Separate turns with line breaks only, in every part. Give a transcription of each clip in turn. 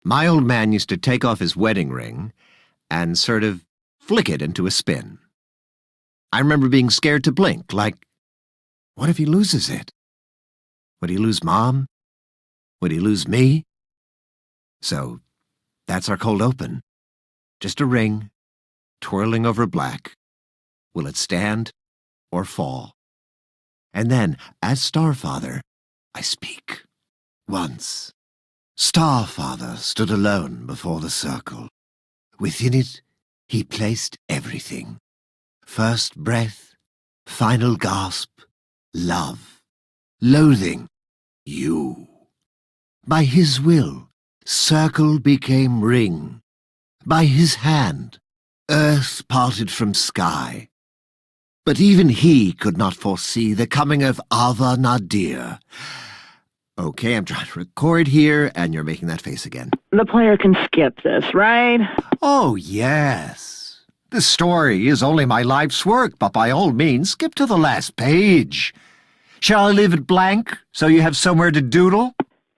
My old man used to take off his wedding ring and sort of flick it into a spin. I remember being scared to blink, like, what if he loses it? Would he lose Mom? Would he lose me? So, that's our cold open. Just a ring, twirling over black. Will it stand or fall? And then, as Starfather, I speak. Once, Starfather stood alone before the circle. Within it, he placed everything. First breath, final gasp, love, loathing, you. By his will, circle became ring. By his hand, earth parted from sky. But even he could not foresee the coming of Ava Nadir. Okay, I'm trying to record here, and you're making that face again.
The player can skip this, right?
Oh, yes. The story is only my life's work, but by all means, skip to the last page. Shall I leave it blank, so you have somewhere to doodle?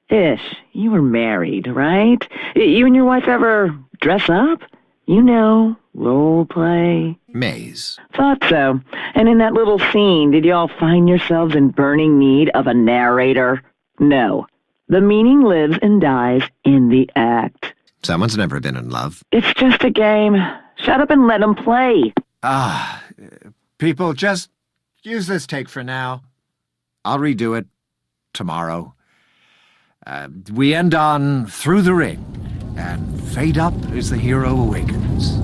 Ish, you were married, right? You and your wife ever dress up? You know, role play.
Maze.
Thought so. And in that little scene, did y'all find yourselves in burning need of a narrator? No. The meaning lives and dies in the act.
Someone's never been in love.
It's just a game. Shut up and let them play.
People, just use this take for now. I'll redo it tomorrow. We end on Through the Ring, and fade up as the hero awakens.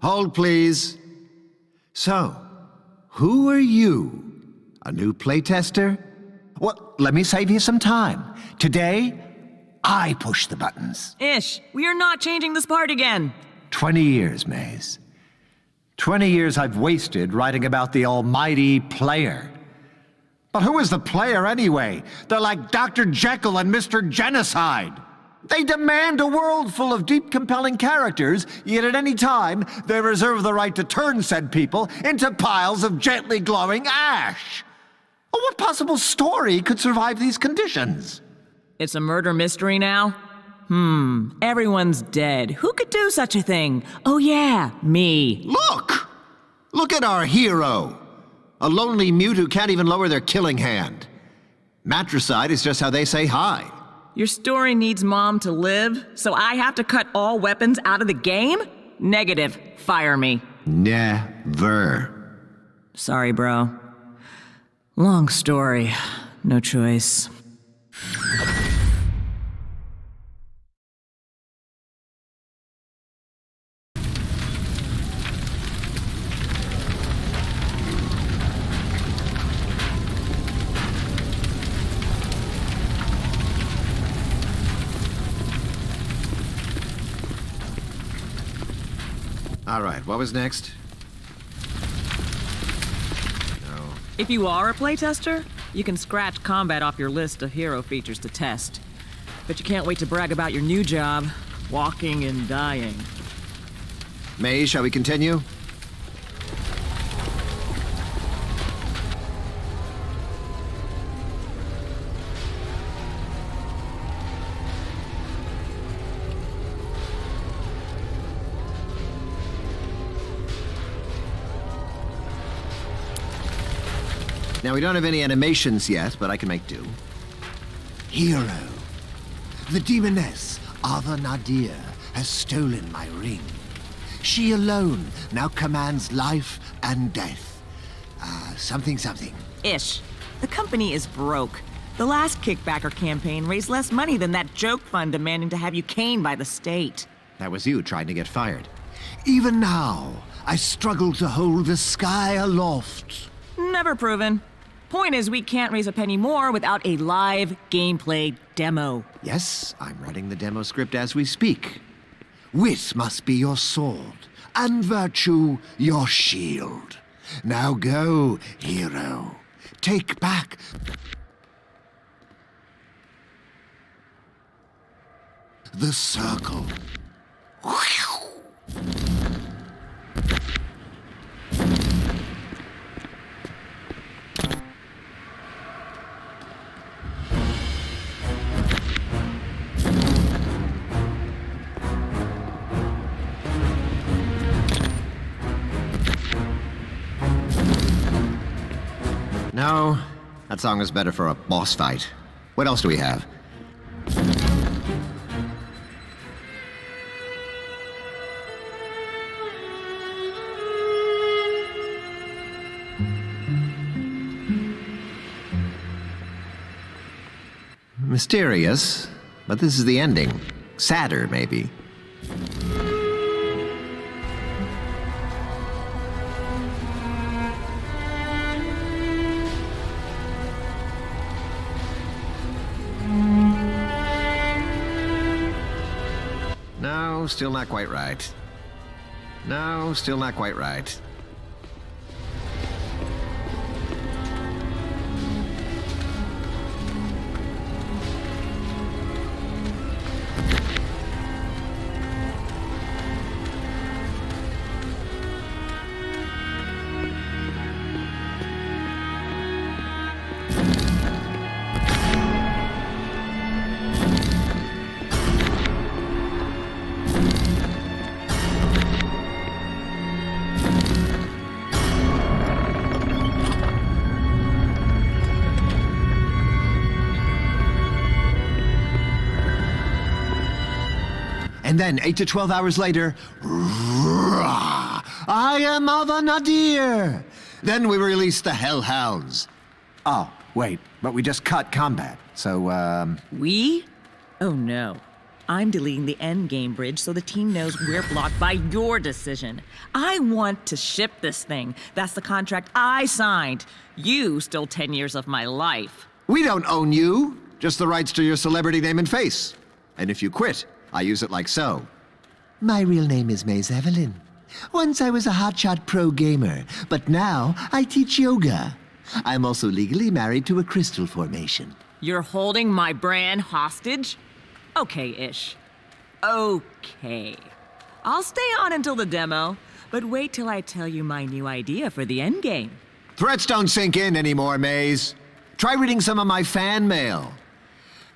Hold, please. So, who are you? A new playtester? Well, let me save you some time. Today, I push the buttons.
Ish, we are not changing this part again.
20 years, Maze. 20 years I've wasted writing about the almighty player. But who is the player anyway? They're like Dr. Jekyll and Mr. Genocide. They demand a world full of deep, compelling characters, yet at any time, they reserve the right to turn said people into piles of gently glowing ash. Well, what possible story could survive these conditions?
It's a murder mystery now? Everyone's dead. Who could do such a thing? Oh yeah, me.
Look! Look at our hero! A lonely mute who can't even lower their killing hand. Matricide is just how they say hi.
Your story needs Mom to live, so I have to cut all weapons out of the game? Negative. Fire me.
Never.
Sorry, bro. Long story. No choice.
All right, what was next?
If you are a playtester, you can scratch combat off your list of hero features to test. But you can't wait to brag about your new job, walking and dying.
May, shall we continue? Now, we don't have any animations yet, but I can make do.
Hero, the demoness, Ava Nadir, has stolen my ring. She alone now commands life and death. Something.
Ish. The company is broke. The last Kickbacker campaign raised less money than that joke fund demanding to have you caned by the state.
That was you trying to get fired.
Even now, I struggle to hold the sky aloft.
Never proven. Point is, we can't raise a penny more without a live gameplay demo.
Yes, I'm writing the demo script as we speak.
Wit must be your sword, and virtue your shield. Now go, hero. Take back the circle.
No, that song is better for a boss fight. What else do we have? Mysterious, but this is the ending. Sadder, maybe. No, still not quite right. No, still not quite right. And then, 8 to 12 hours later, I am Ava Nadir. Then we release the Hellhounds.
Oh, wait, but we just cut combat, so,
We? Oh no. I'm deleting the endgame bridge so the team knows we're blocked by your decision. I want to ship this thing. That's the contract I signed. You stole 10 years of my life.
We don't own you, just the rights to your celebrity name and face. And if you quit, I use it like so.
My real name is Maze Evelyn. Once I was a hotshot pro gamer, but now I teach yoga. I'm also legally married to a crystal formation.
You're holding my brand hostage? Okay-ish. Okay. I'll stay on until the demo, but wait till I tell you my new idea for the endgame.
Threats don't sink in anymore, Maze. Try reading some of my fan mail.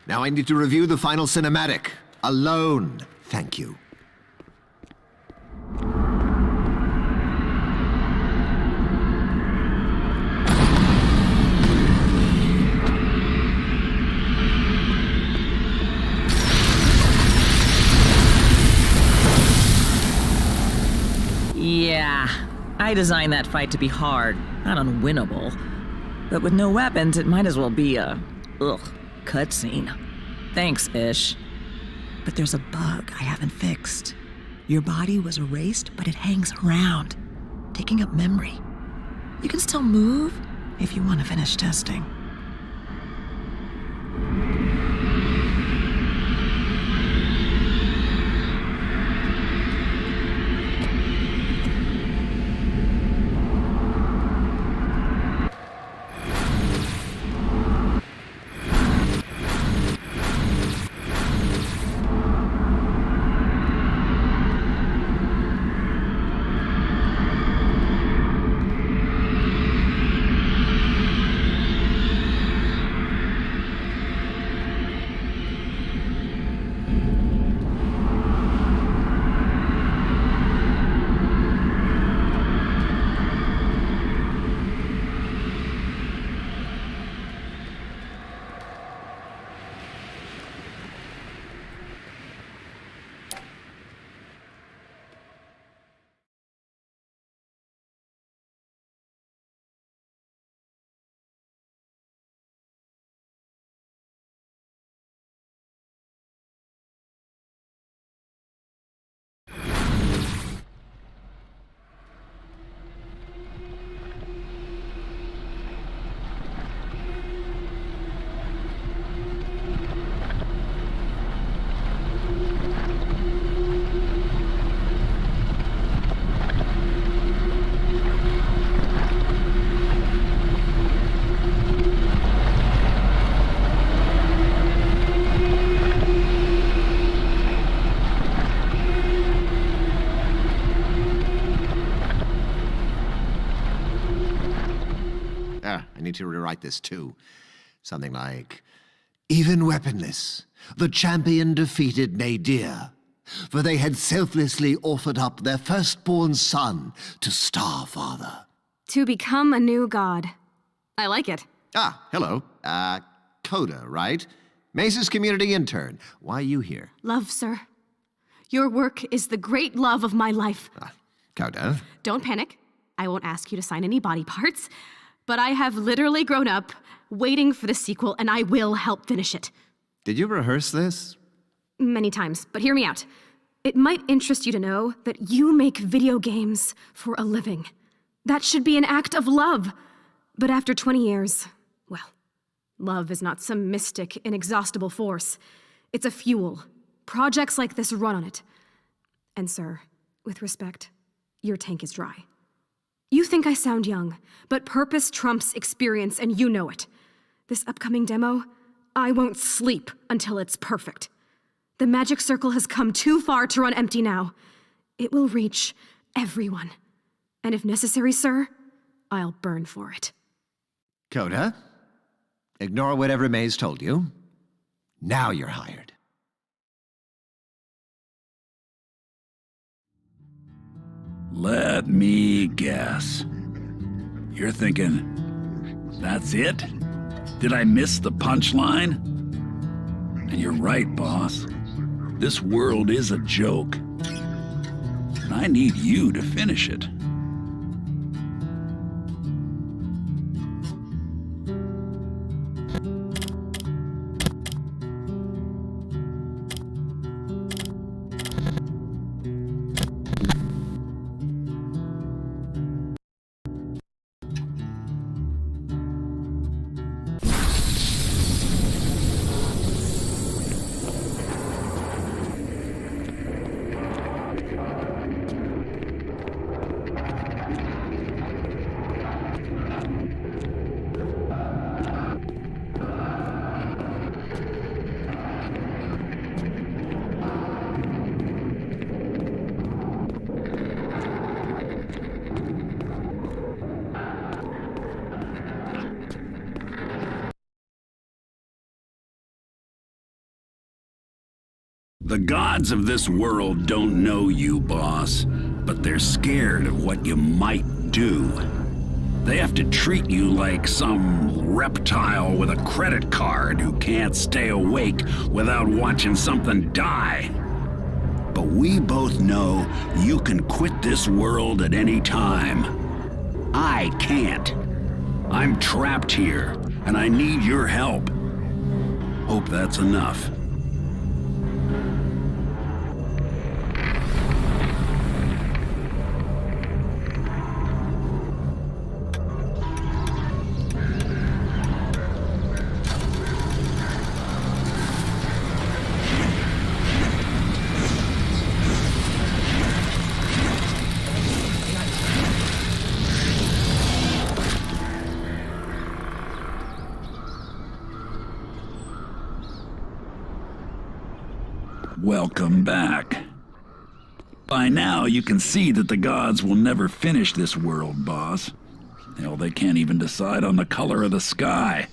Now I need to review the final cinematic. Alone. Thank you.
I designed that fight to be hard, not unwinnable. But with no weapons, it might as well be a, cutscene. Thanks, Ish. But there's a bug I haven't fixed. Your body was erased, but it hangs around, taking up memory. You can still move if you want to finish testing.
I need to rewrite this too. Something like, even weaponless, the champion defeated Nadir, for they had selflessly offered up their firstborn son to Starfather.
To become a new god. I like it.
Ah, hello. Coda, right? Maze's community intern. Why are you here?
Love, sir. Your work is the great love of my life.
Coda?
Don't panic. I won't ask you to sign any body parts. But I have literally grown up waiting for the sequel, and I will help finish it.
Did you rehearse this?
Many times, but hear me out. It might interest you to know that you make video games for a living. That should be an act of love. But after 20 years, well, love is not some mystic, inexhaustible force. It's a fuel. Projects like this run on it. And sir, with respect, your tank is dry. You think I sound young, but purpose trumps experience, and you know it. This upcoming demo, I won't sleep until it's perfect. The magic circle has come too far to run empty now. It will reach everyone. And if necessary, sir, I'll burn for it.
Coda, ignore whatever Maze told you. Now you're hired.
Let me guess. You're thinking, that's it? Did I miss the punchline? And you're right, boss. This world is a joke. And I need you to finish it. The gods of this world don't know you, boss, but they're scared of what you might do. They have to treat you like some reptile with a credit card who can't stay awake without watching something die. But we both know you can quit this world at any time. I can't. I'm trapped here, and I need your help. Hope that's enough. Welcome back. By now, you can see that the gods will never finish this world, boss. Hell, they can't even decide on the color of the sky.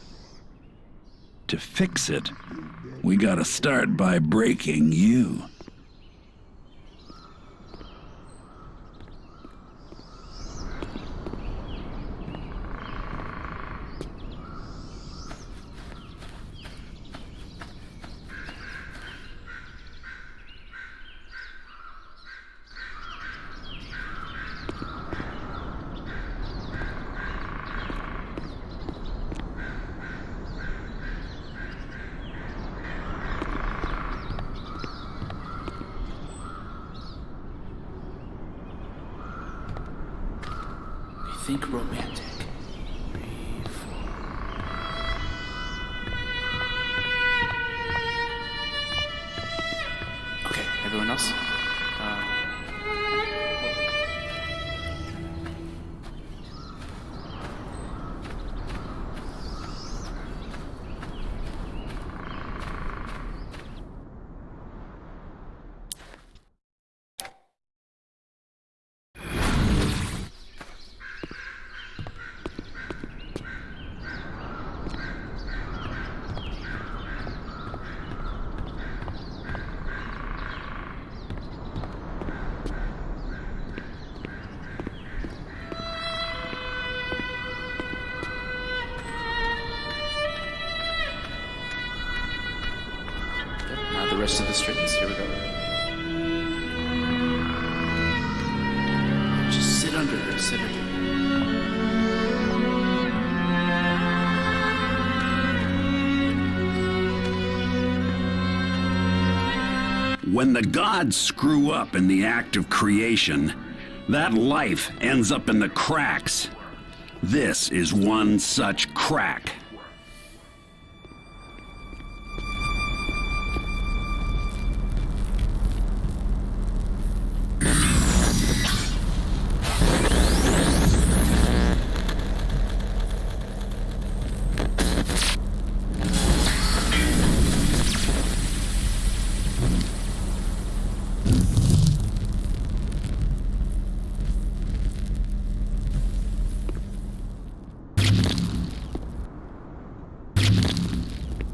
To fix it, we gotta start by breaking you.
Think romantic. Okay, everyone else? Now the rest of the strings. Here we go. Just sit under her. Sit under her.
When the gods screw up in the act of creation, that life ends up in the cracks. This is one such crack.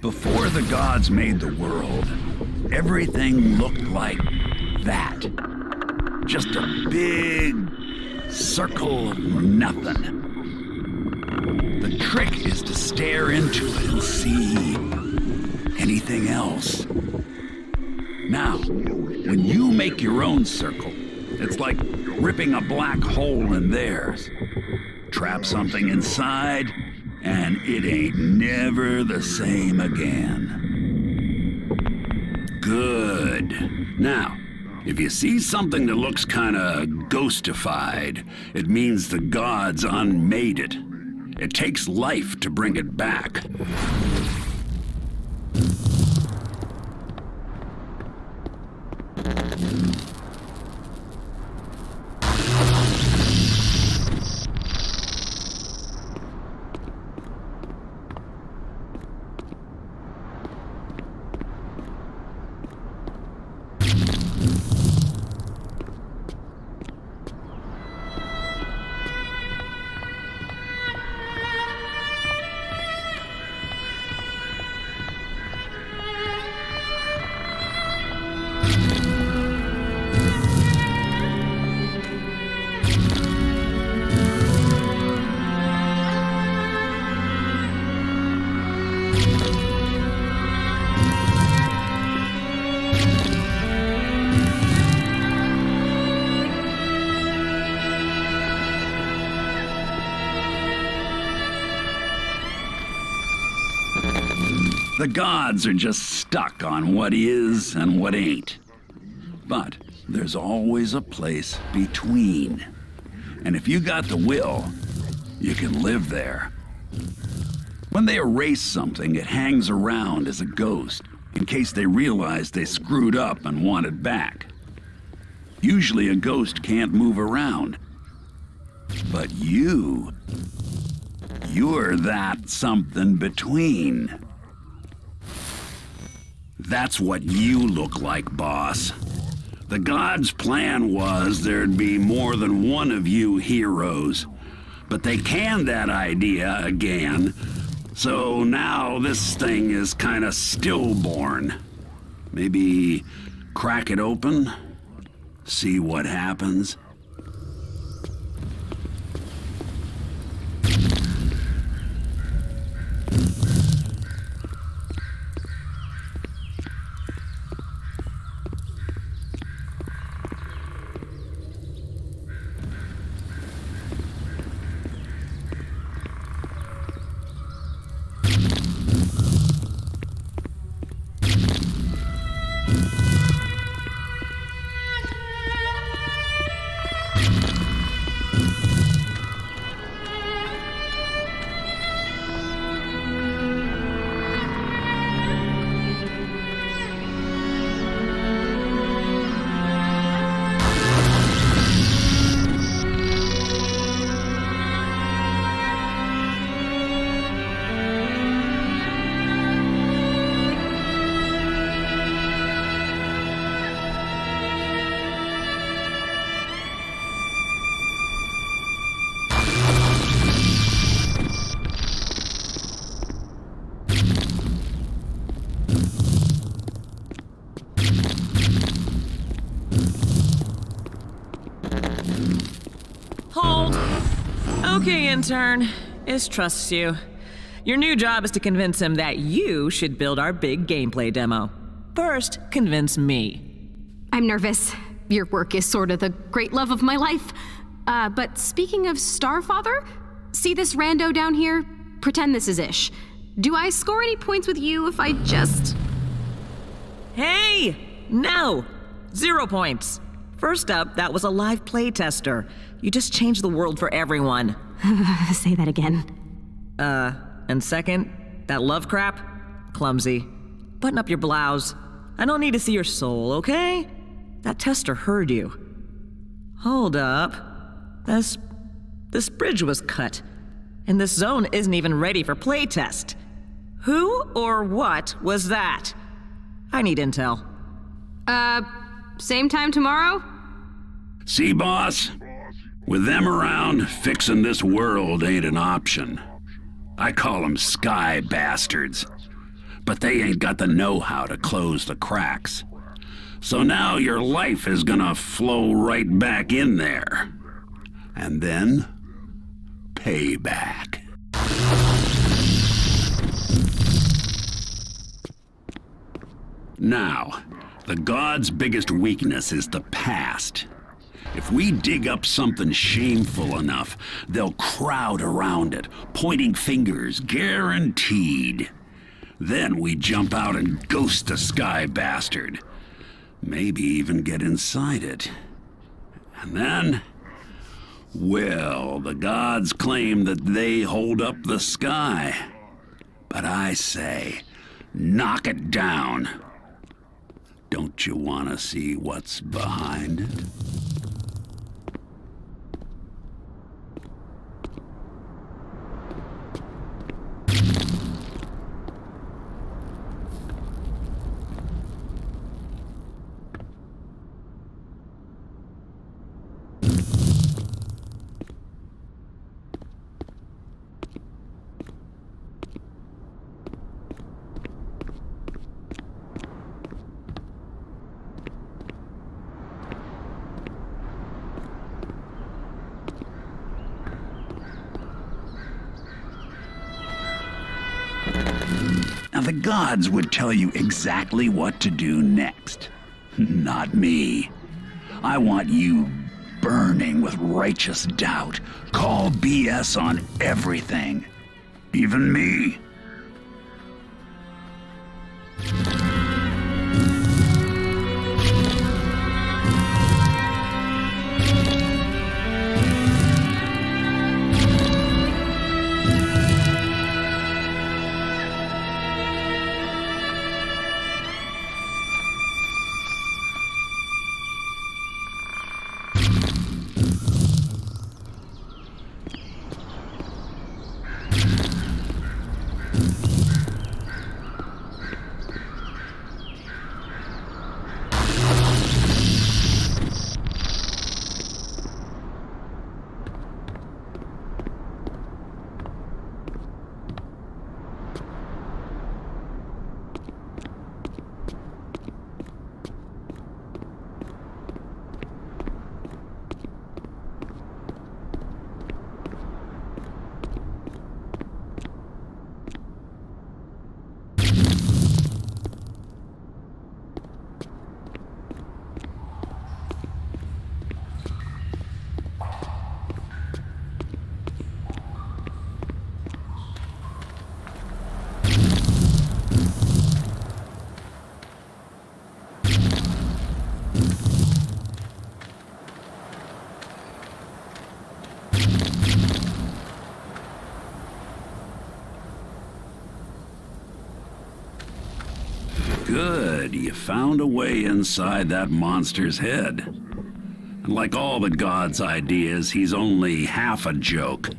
Before the gods made the world, everything looked like that. Just a big circle of nothing. The trick is to stare into it and see anything else. Now, when you make your own circle, it's like ripping a black hole in theirs. Trap something inside, and it ain't never the same again. Good. Now, if you see something that looks kinda ghostified, it means the gods unmade it. It takes life to bring it back. The gods are just stuck on what is and what ain't. But there's always a place between. And if you got the will, you can live there. When they erase something, it hangs around as a ghost, in case they realize they screwed up and want it back. Usually a ghost can't move around. But you're that something between. That's what you look like, boss. The gods' plan was there'd be more than one of you heroes. But they canned that idea again. So now this thing is kinda stillborn. Maybe crack it open? See what happens?
Hold. Okay, intern. Ish trusts you. Your new job is to convince him that you should build our big gameplay demo. First, convince me.
I'm nervous. Your work is sort of the great love of my life. But speaking of Starfather, see this rando down here? Pretend this is Ish. Do I score any points with you if I just...
Hey! No! 0 points. First up, that was a live playtester. You just changed the world for everyone.
Say that again.
And second, that love crap? Clumsy. Button up your blouse. I don't need to see your soul, okay? That tester heard you. Hold up. This bridge was cut. And this zone isn't even ready for playtest. Who or what was that? I need intel.
Same time tomorrow?
See, boss? With them around, fixing this world ain't an option. I call them sky bastards. But they ain't got the know-how to close the cracks. So now your life is gonna flow right back in there. And then, payback. Now, the gods' biggest weakness is the past. If we dig up something shameful enough, they'll crowd around it, pointing fingers, guaranteed. Then we jump out and ghost the sky bastard. Maybe even get inside it. And then, well, the gods claim that they hold up the sky. But I say, knock it down. Don't you want to see what's behind it? Now, the gods would tell you exactly what to do next. Not me. I want you burning with righteous doubt. Call BS on everything. Even me. Good, you found a way inside that monster's head. And like all the god's ideas, he's only half a joke.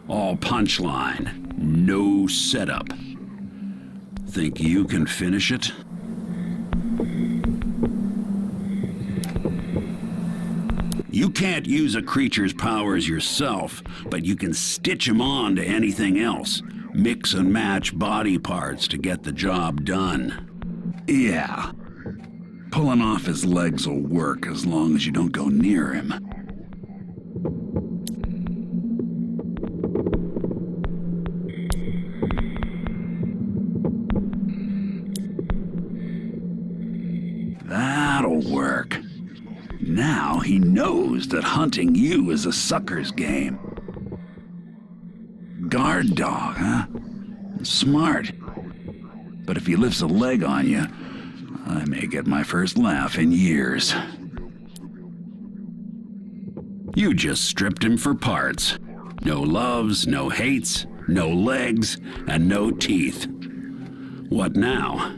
All punchline, no setup. Think you can finish it? You can't use a creature's powers yourself, but you can stitch them on to anything else. Mix and match body parts to get the job done. Yeah. Pulling off his legs will work as long as you don't go near him. That'll work. Now he knows that hunting you is a sucker's game. Guard dog, huh? Smart. But if he lifts a leg on you, I may get my first laugh in years. You just stripped him for parts. No loves, no hates, no legs, and no teeth. What now?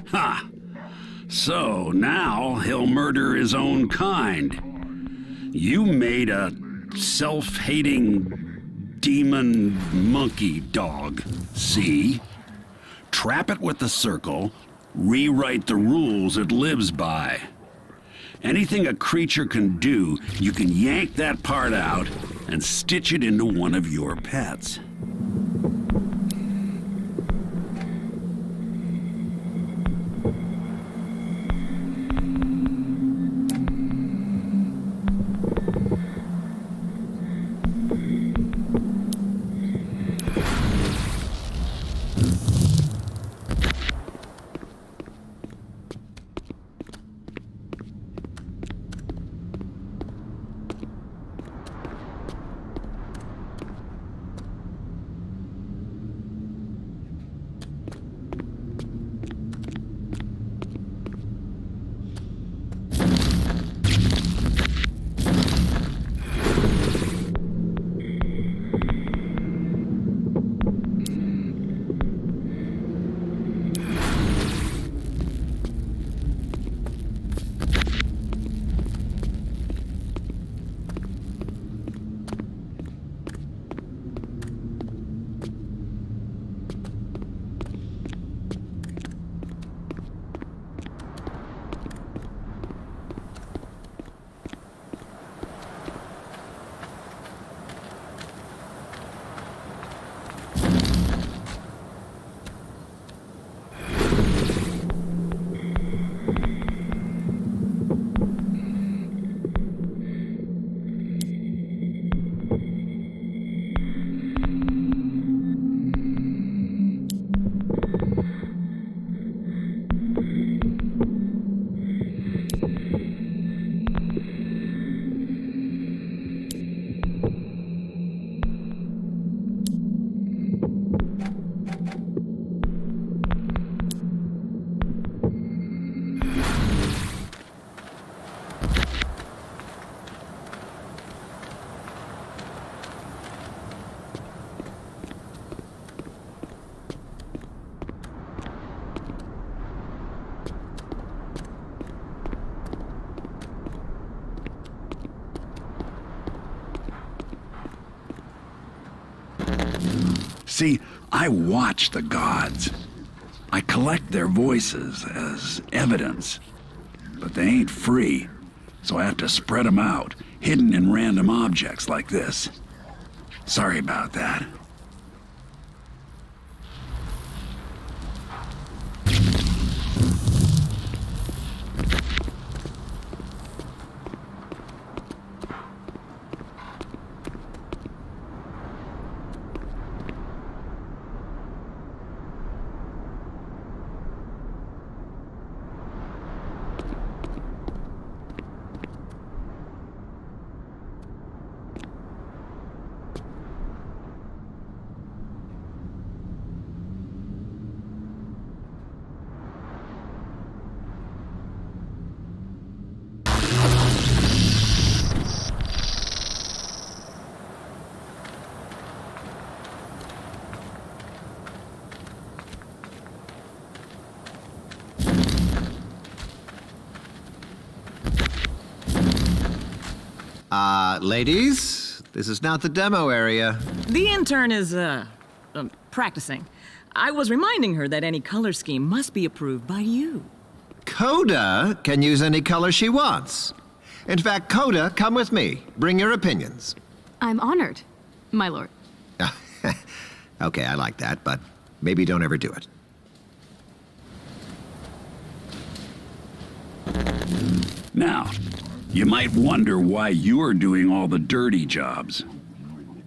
Ha! So now he'll murder his own kind. You made a self-hating demon monkey dog, see? Trap it with the circle, rewrite the rules it lives by. Anything a creature can do, you can yank that part out and stitch it into one of your pets. See, I watch the gods. I collect their voices as evidence. But they ain't free, so I have to spread them out, hidden in random objects like this. Sorry about that.
Ladies, this is not the demo area.
The intern is, practicing. I was reminding her that any color scheme must be approved by you.
Coda can use any color she wants. In fact, Coda, come with me. Bring your opinions.
I'm honored, my lord.
Okay, I like that, but maybe don't ever do it.
Now, you might wonder why you're doing all the dirty jobs.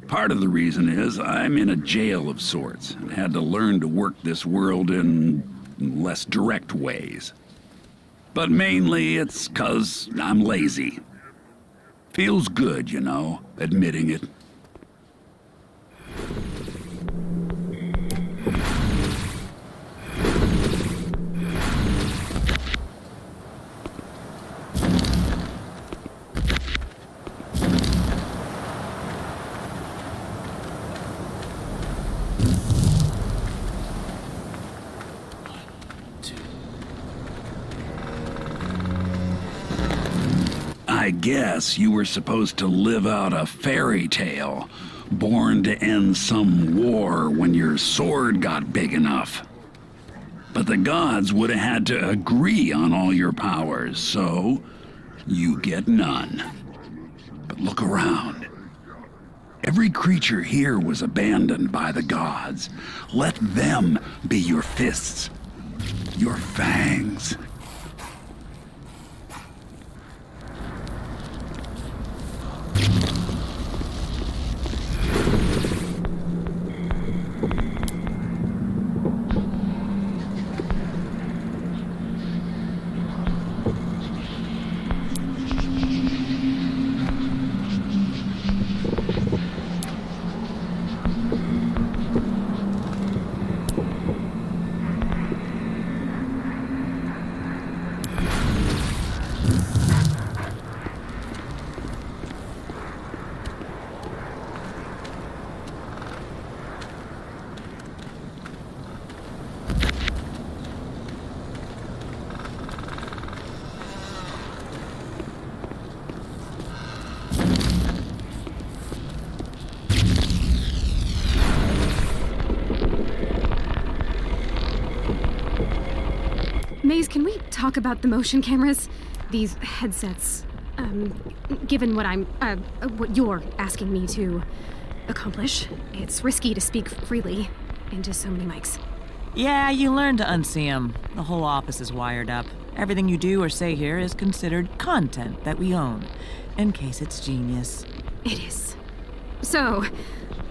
Part of the reason is I'm in a jail of sorts and had to learn to work this world in less direct ways. But mainly it's 'cause I'm lazy. Feels good, you know, admitting it. I guess you were supposed to live out a fairy tale, born to end some war when your sword got big enough. But the gods would have had to agree on all your powers, so you get none. But look around. Every creature here was abandoned by the gods. Let them be your fists, your fangs.
Maze, can we talk about the motion cameras? These headsets. Given what you're asking me to accomplish, it's risky to speak freely into so many mics.
Yeah, you learn to unsee 'em. The whole office is wired up. Everything you do or say here is considered content that we own, in case it's genius.
It is. So,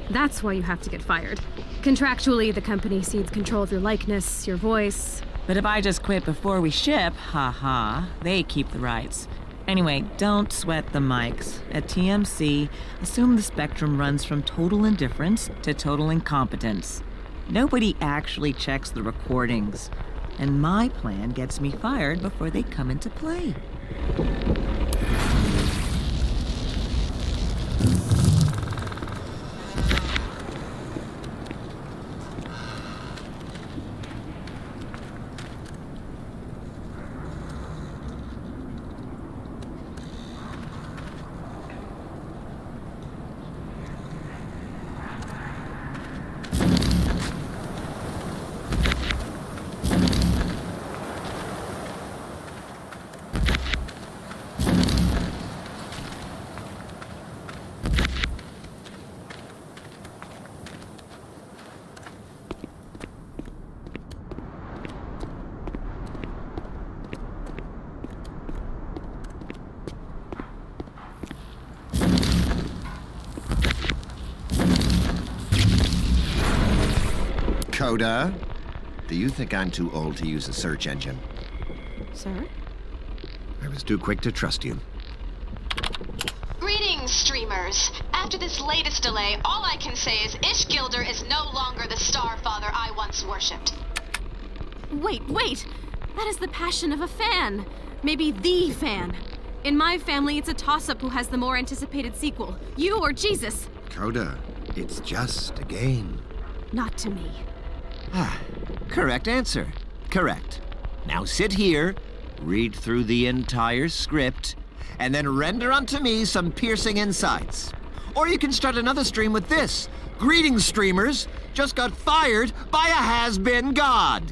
that's why you have to get fired. Contractually, the company cedes control of your likeness, your voice.
But if I just quit before we ship, haha, they keep the rights. Anyway, don't sweat the mics. At TMC, assume the spectrum runs from total indifference to total incompetence. Nobody actually checks the recordings. And my plan gets me fired before they come into play.
Coda, do you think I'm too old to use a search engine?
Sir?
I was too quick to trust you.
Greetings, streamers. After this latest delay, all I can say is Ishgilder is no longer the Starfather I once worshipped.
Wait! That is the passion of a fan. Maybe the fan. In my family, it's a toss-up who has the more anticipated sequel. You or Jesus.
Coda, it's just a game.
Not to me.
Correct answer. Correct. Now sit here, read through the entire script, and then render unto me some piercing insights. Or you can start another stream with this. Greetings, streamers. Just got fired by a has-been god.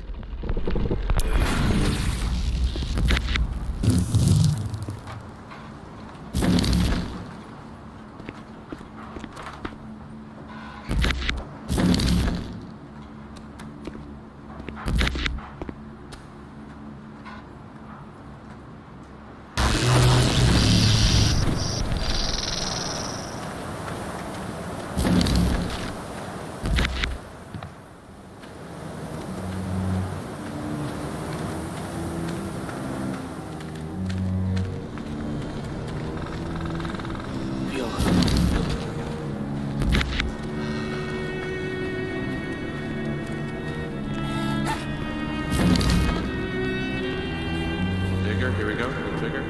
Digger, here we go. Digger.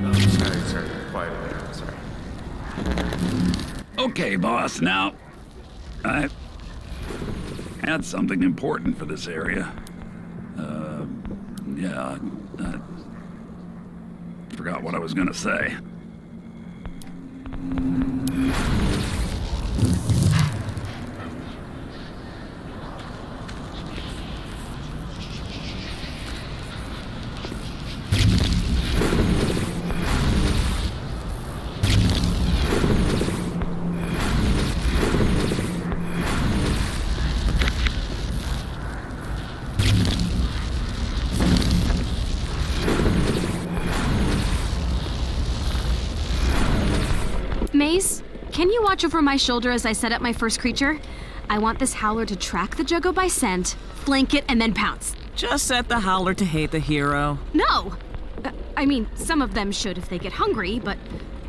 Oh, sorry. Quiet there. Sorry.
Okay, boss, now, I had something important for this area. Yeah, I forgot what I was gonna say.
Maze, can you watch over my shoulder as I set up my first creature? I want this howler to track the Juggo by scent, flank it, and then pounce.
Just set the howler to hate the hero.
No! I mean, some of them should if they get hungry, but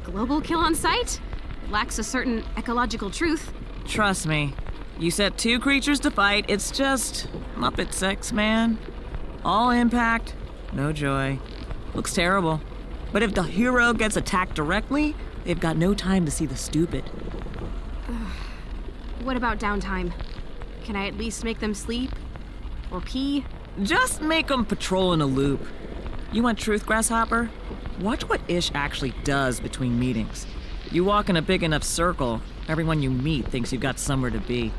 global kill on sight lacks a certain ecological truth.
Trust me. You set 2 creatures to fight, it's just Muppet sex, man. All impact, no joy. Looks terrible. But if the hero gets attacked directly, they've got no time to see the stupid.
What about downtime? Can I at least make them sleep? Or pee?
Just make them patrol in a loop. You want truth, Grasshopper? Watch what Ish actually does between meetings. You walk in a big enough circle, everyone you meet thinks you've got somewhere to be.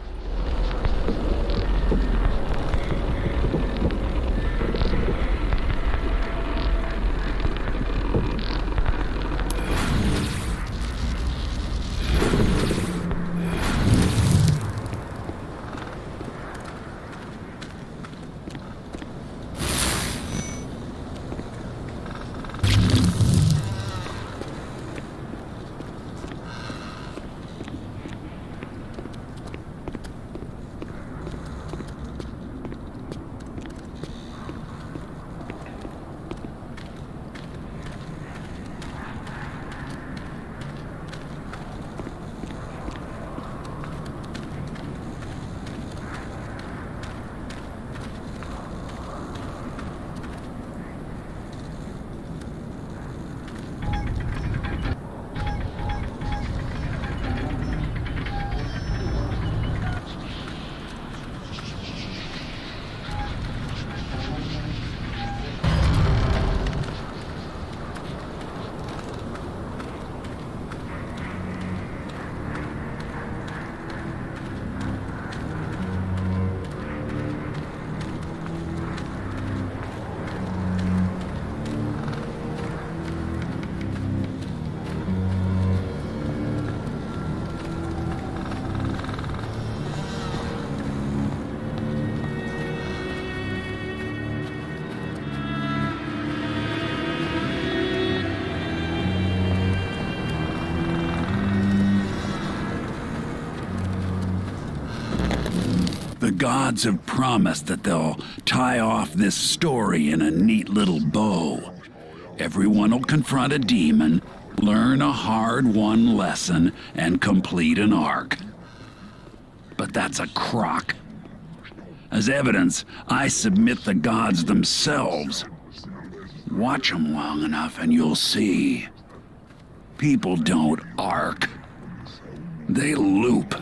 The gods have promised that they'll tie off this story in a neat little bow. Everyone will confront a demon, learn a hard-won lesson, and complete an arc. But that's a crock. As evidence, I submit the gods themselves. Watch them long enough and you'll see. People don't arc. They loop.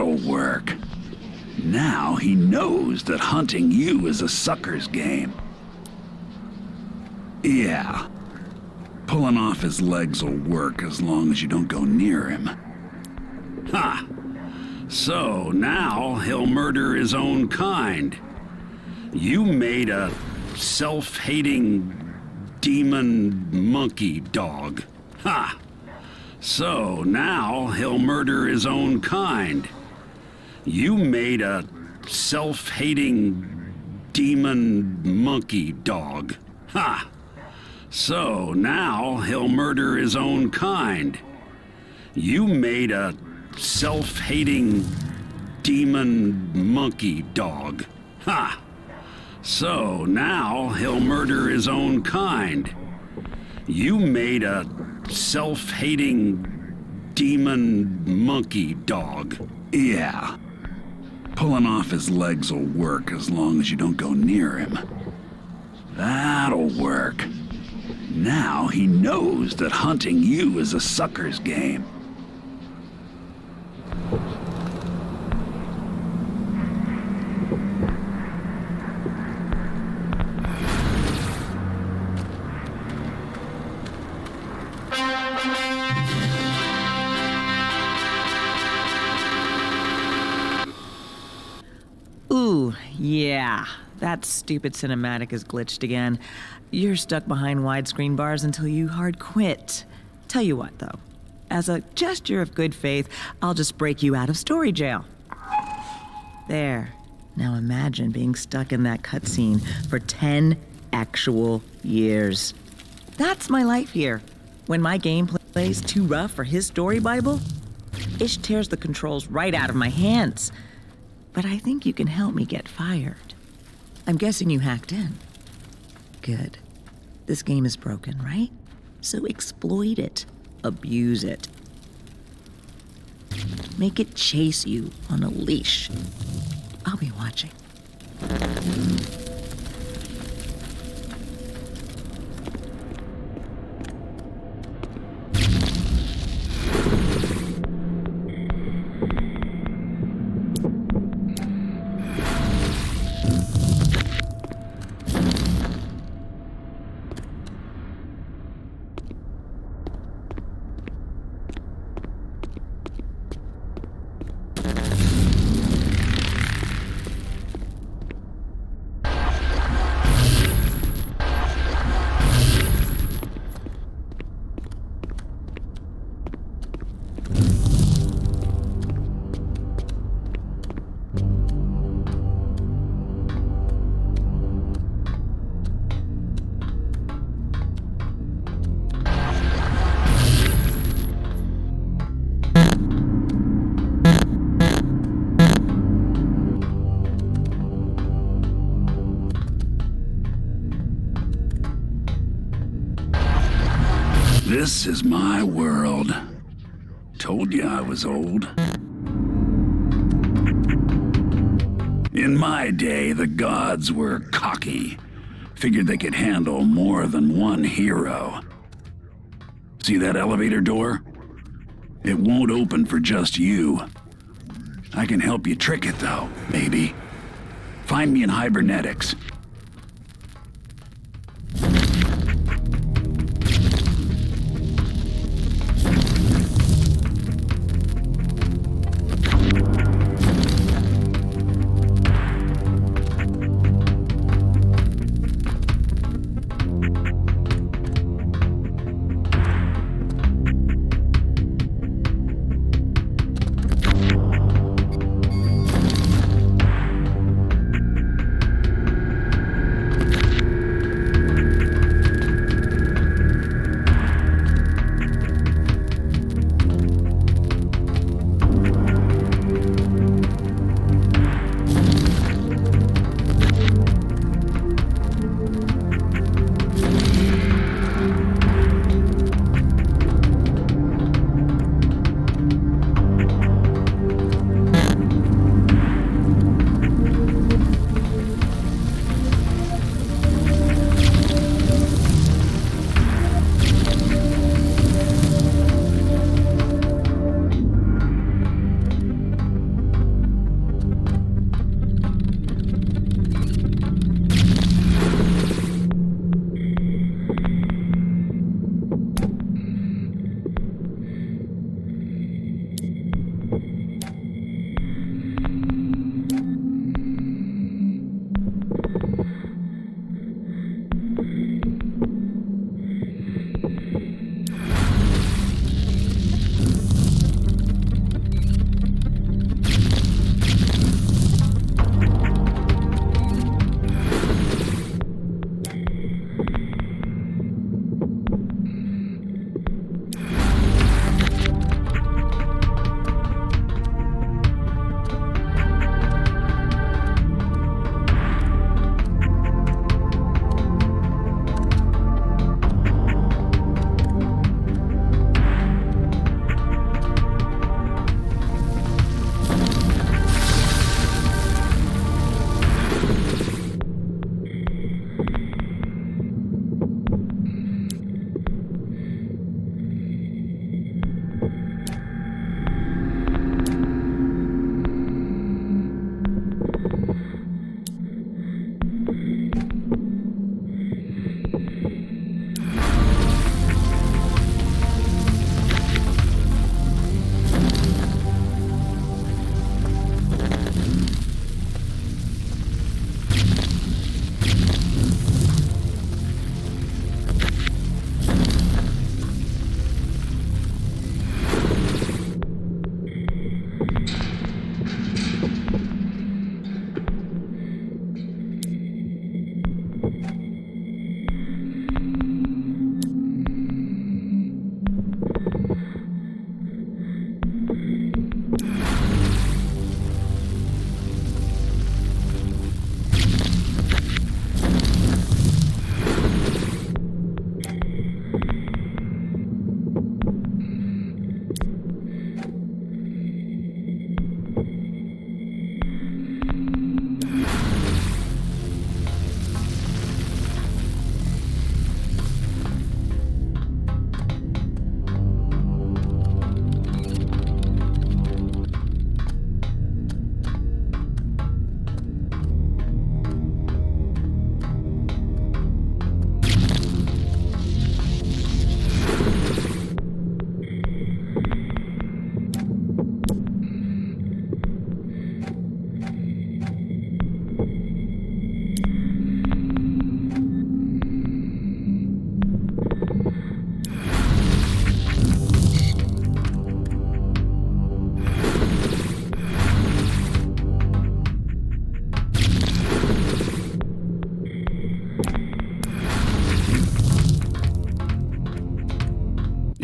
That'll work. Now he knows that hunting you is a sucker's game. Yeah. Pulling off his legs will work as long as you don't go near him. Ha! So now he'll murder his own kind. You made a self-hating demon monkey dog. Ha! So now he'll murder his own kind. You made a self-hating demon monkey dog. Ha! So now he'll murder his own kind. You made a self-hating demon monkey dog. Ha! So now he'll murder his own kind. You made a self-hating demon monkey dog. Yeah. Pulling off his legs will work as long as you don't go near him. That'll work. Now he knows that hunting you is a sucker's game.
Ooh, yeah. That stupid cinematic is glitched again. You're stuck behind widescreen bars until you hard quit. Tell you what, though. As a gesture of good faith, I'll just break you out of story jail. There. Now imagine being stuck in that cutscene for 10 actual years. That's my life here. When my game plays too rough for his story Bible, Ish tears the controls right out of my hands. But I think you can help me get fired. I'm guessing you hacked in. Good. This game is broken, right? So exploit it. Abuse it. Make it chase you on a leash. I'll be watching.
This is my world. Told you I was old. In my day, the gods were cocky. Figured they could handle more than one hero. See that elevator door? It won't open for just you. I can help you trick it, though, maybe. Find me in Hibernetics.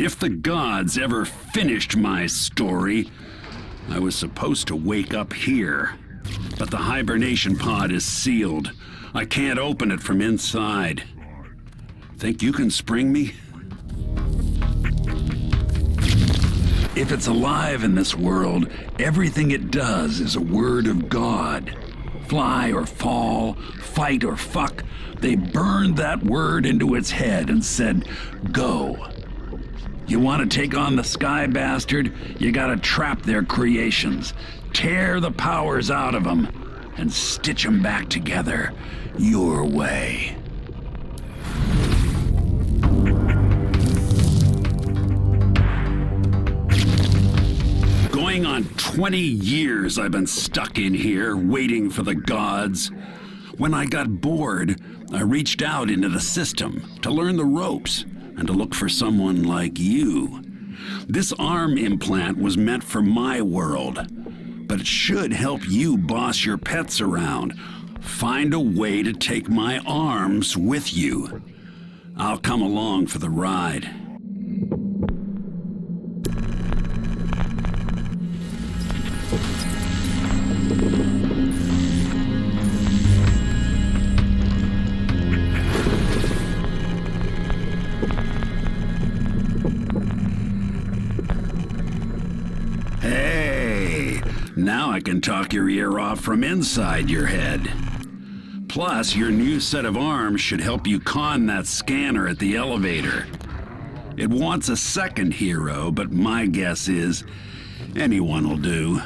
If the gods ever finished my story, I was supposed to wake up here. But the hibernation pod is sealed. I can't open it from inside. Think you can spring me? If it's alive in this world, everything it does is a word of God. Fly or fall, fight or fuck, they burned that word into its head and said, go. You want to take on the Sky Bastard? You gotta trap their creations, tear the powers out of them, and stitch them back together your way. Going on 20 years I've been stuck in here, waiting for the gods. When I got bored, I reached out into the system to learn the ropes and to look for someone like you. This arm implant was meant for my world, but it should help you boss your pets around. Find a way to take my arms with you. I'll come along for the ride. Now I can talk your ear off from inside your head. Plus, your new set of arms should help you con that scanner at the elevator. It wants a second hero, but my guess is anyone will do.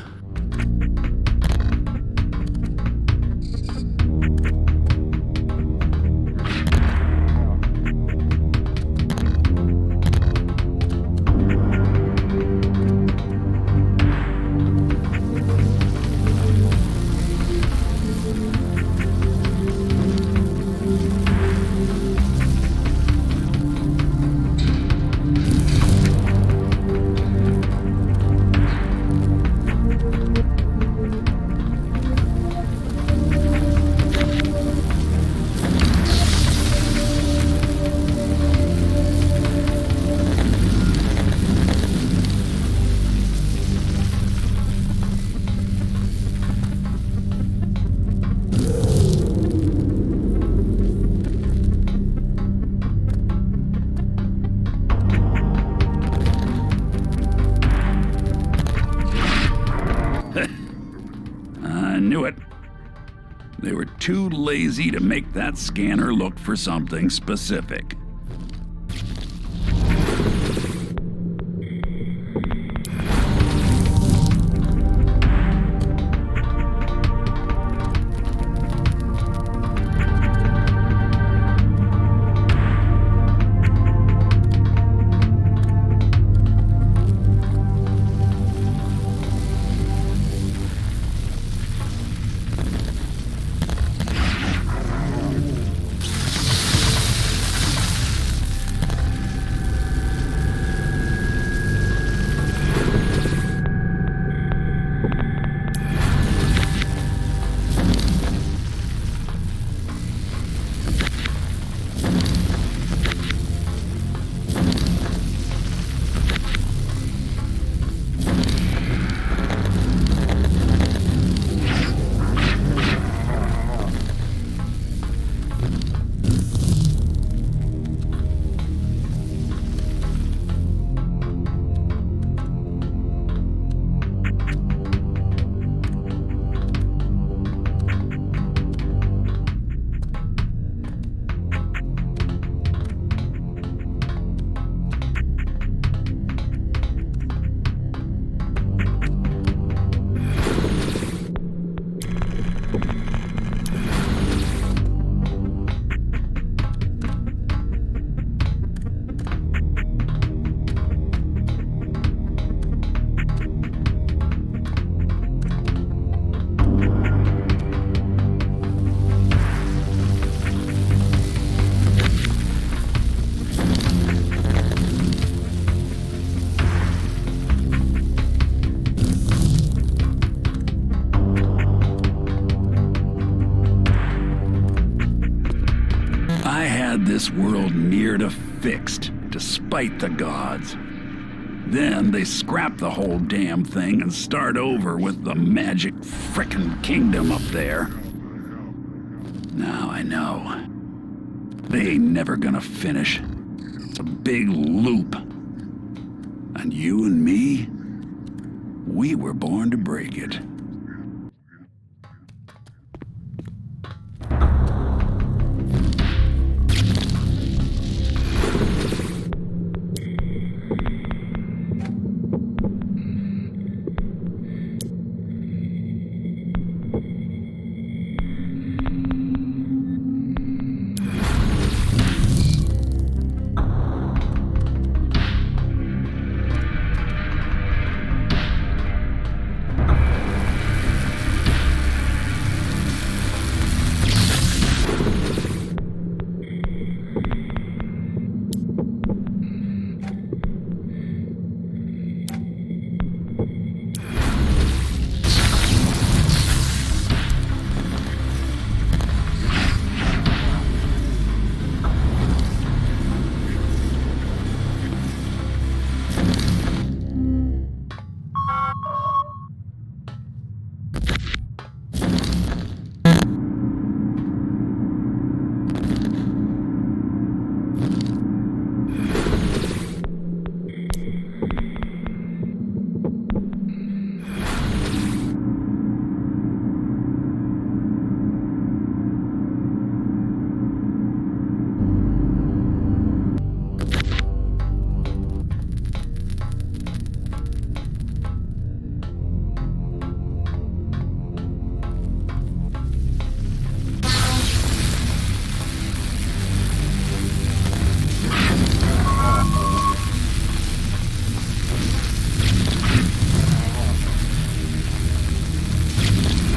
Knew it. They were too lazy to make that scanner look for something specific. This world near to fixed, despite the gods. Then they scrap the whole damn thing and start over with the magic frickin' kingdom up there. Now I know. They ain't never gonna finish. It's a big loop. And you and me, we were born to break it.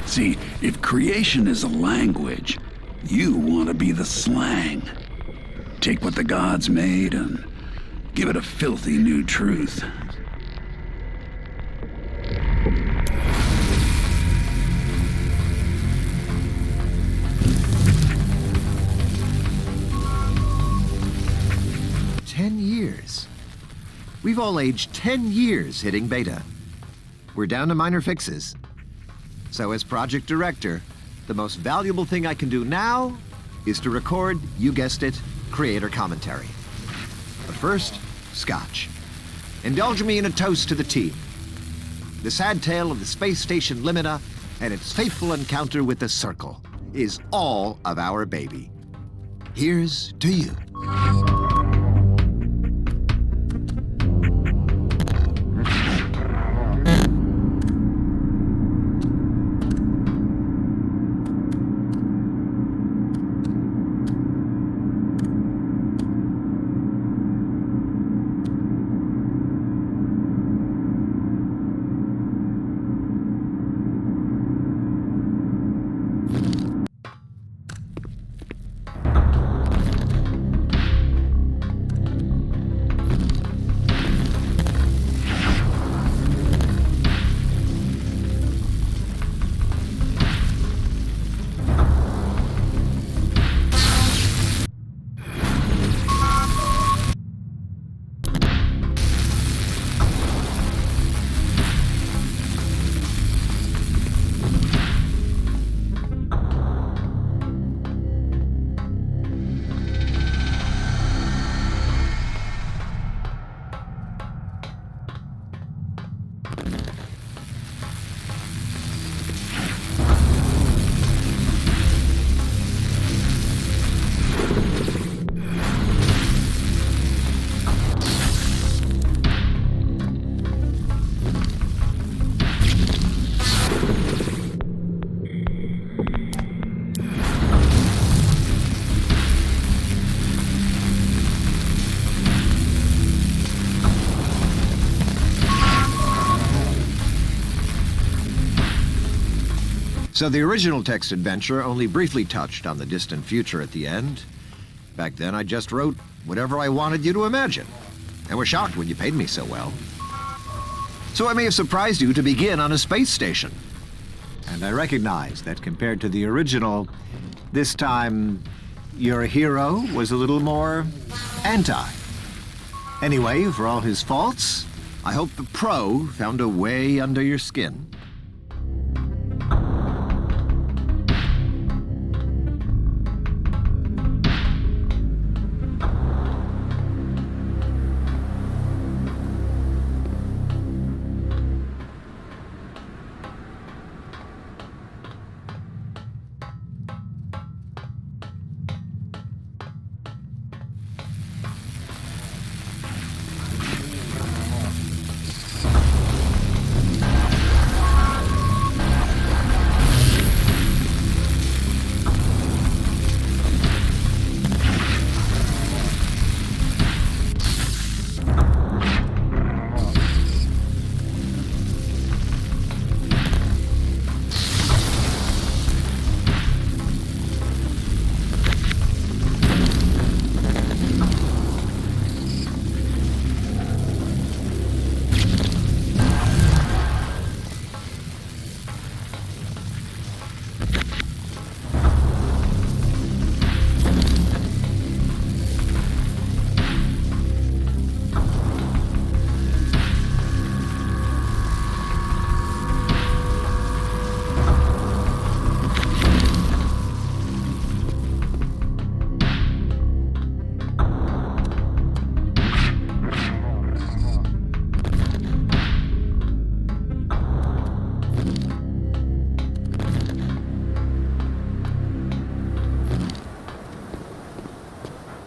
See, if creation is a language, you want to be the slang. Take what the gods made and give it a filthy new truth.
We've all aged 10 years hitting beta. We're down to minor fixes. So as project director, the most valuable thing I can do now is to record, you guessed it, creator commentary. But first, scotch. Indulge me in a toast to the team. The sad tale of the space station Limita and its faithful encounter with the Circle is all of our baby. Here's to you. So the original text adventure only briefly touched on the distant future at the end. Back then I just wrote whatever I wanted you to imagine, and was shocked when you paid me so well. So I may have surprised you to begin on a space station. And I recognize that compared to the original, this time your hero was a little more anti. Anyway, for all his faults, I hope the pro found a way under your skin.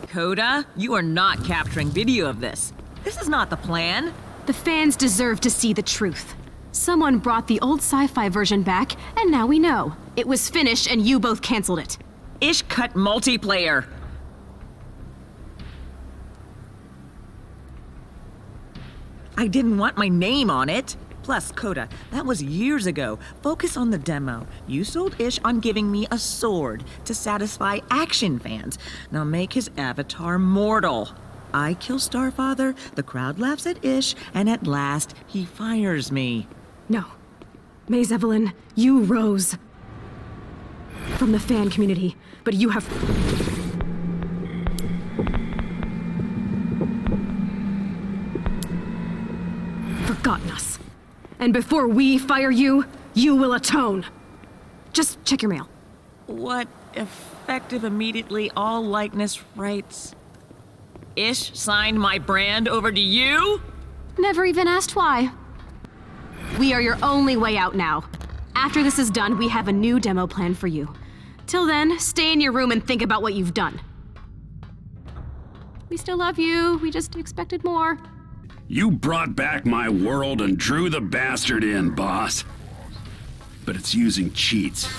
Coda, you are not capturing video of this. This is not the plan.
The fans deserve to see the truth. Someone brought the old sci-fi version back, and now we know. It was finished and you both canceled it.
Ish cut multiplayer. I didn't want my name on it. Plus, Coda, that was years ago. Focus on the demo. You sold Ish on giving me a sword to satisfy action fans. Now make his avatar mortal. I kill Starfather, the crowd laughs at Ish, and at last, he fires me.
No. Maze Evelyn, you rose from the fan community, but you have forgotten us. And before we fire you, you will atone. Just check your mail.
What effective immediately all likeness rights? Ish signed my brand over to you?
Never even asked why. We are your only way out now. After this is done, we have a new demo plan for you. Till then, stay in your room and think about what you've done. We still love you, we just expected more.
You brought back my world and drew the bastard in, boss. But it's using cheats.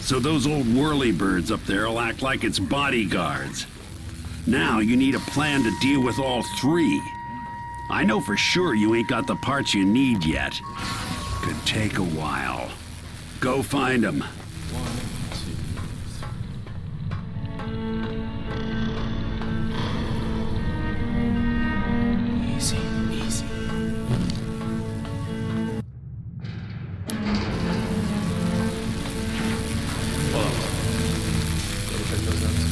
So those old whirlybirds up there will act like it's bodyguards. Now you need a plan to deal with all three. I know for sure you ain't got the parts you need yet. Could take a while. Go find them.
Easy, easy. Hold on. Double check those notes.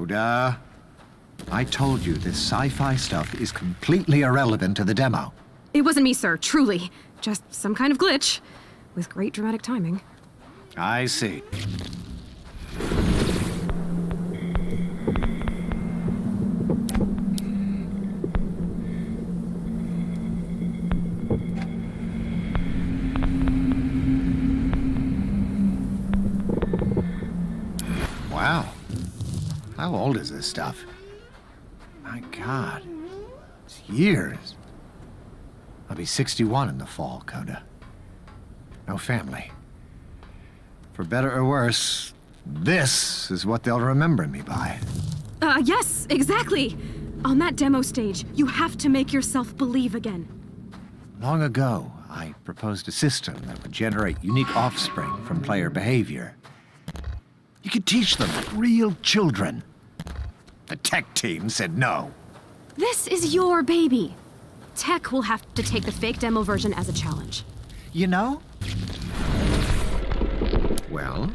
Coda, I told you this sci-fi stuff is completely irrelevant to the demo.
It wasn't me, sir, truly. Just some kind of glitch. With great dramatic timing.
I see. Wow. How old is this stuff? My God. It's years. I'll be 61 in the fall, Coda. No family. For better or worse, this is what they'll remember me by.
Yes, exactly. On that demo stage, you have to make yourself believe again.
Long ago, I proposed a system that would generate unique offspring from player behavior. You could teach them like real children. The tech team said no.
This is your baby. Tech will have to take the fake demo version as a challenge.
You know?
Well,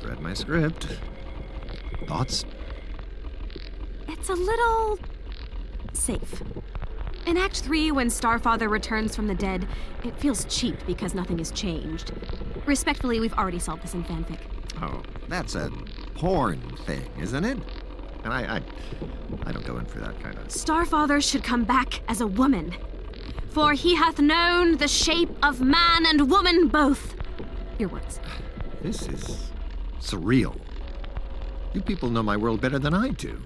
read my script. Thoughts?
It's a little... safe. In Act 3, when Starfather returns from the dead, it feels cheap because nothing has changed. Respectfully, we've already solved this in fanfic.
Oh, that's a porn thing, isn't it? And I don't go in for that kind of...
Starfather should come back as a woman. For he hath known the shape of man and woman both. Your words.
This is surreal. You people know my world better than I do.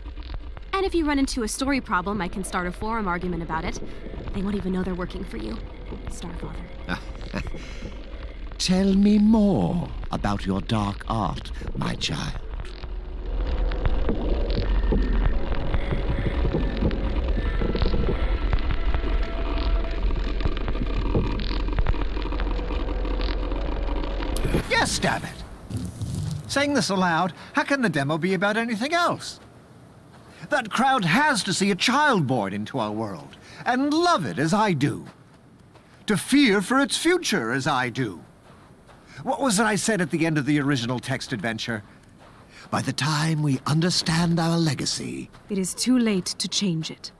And if you run into a story problem, I can start a forum argument about it. They won't even know they're working for you. Starfather.
Tell me more about your dark art, my child.
Yes, damn it! Saying this aloud, how can the demo be about anything else? That crowd has to see a child born into our world, and love it as I do. To fear for its future as I do. What was it I said at the end of the original text adventure?
By the time we understand our legacy,
It is too late to change it.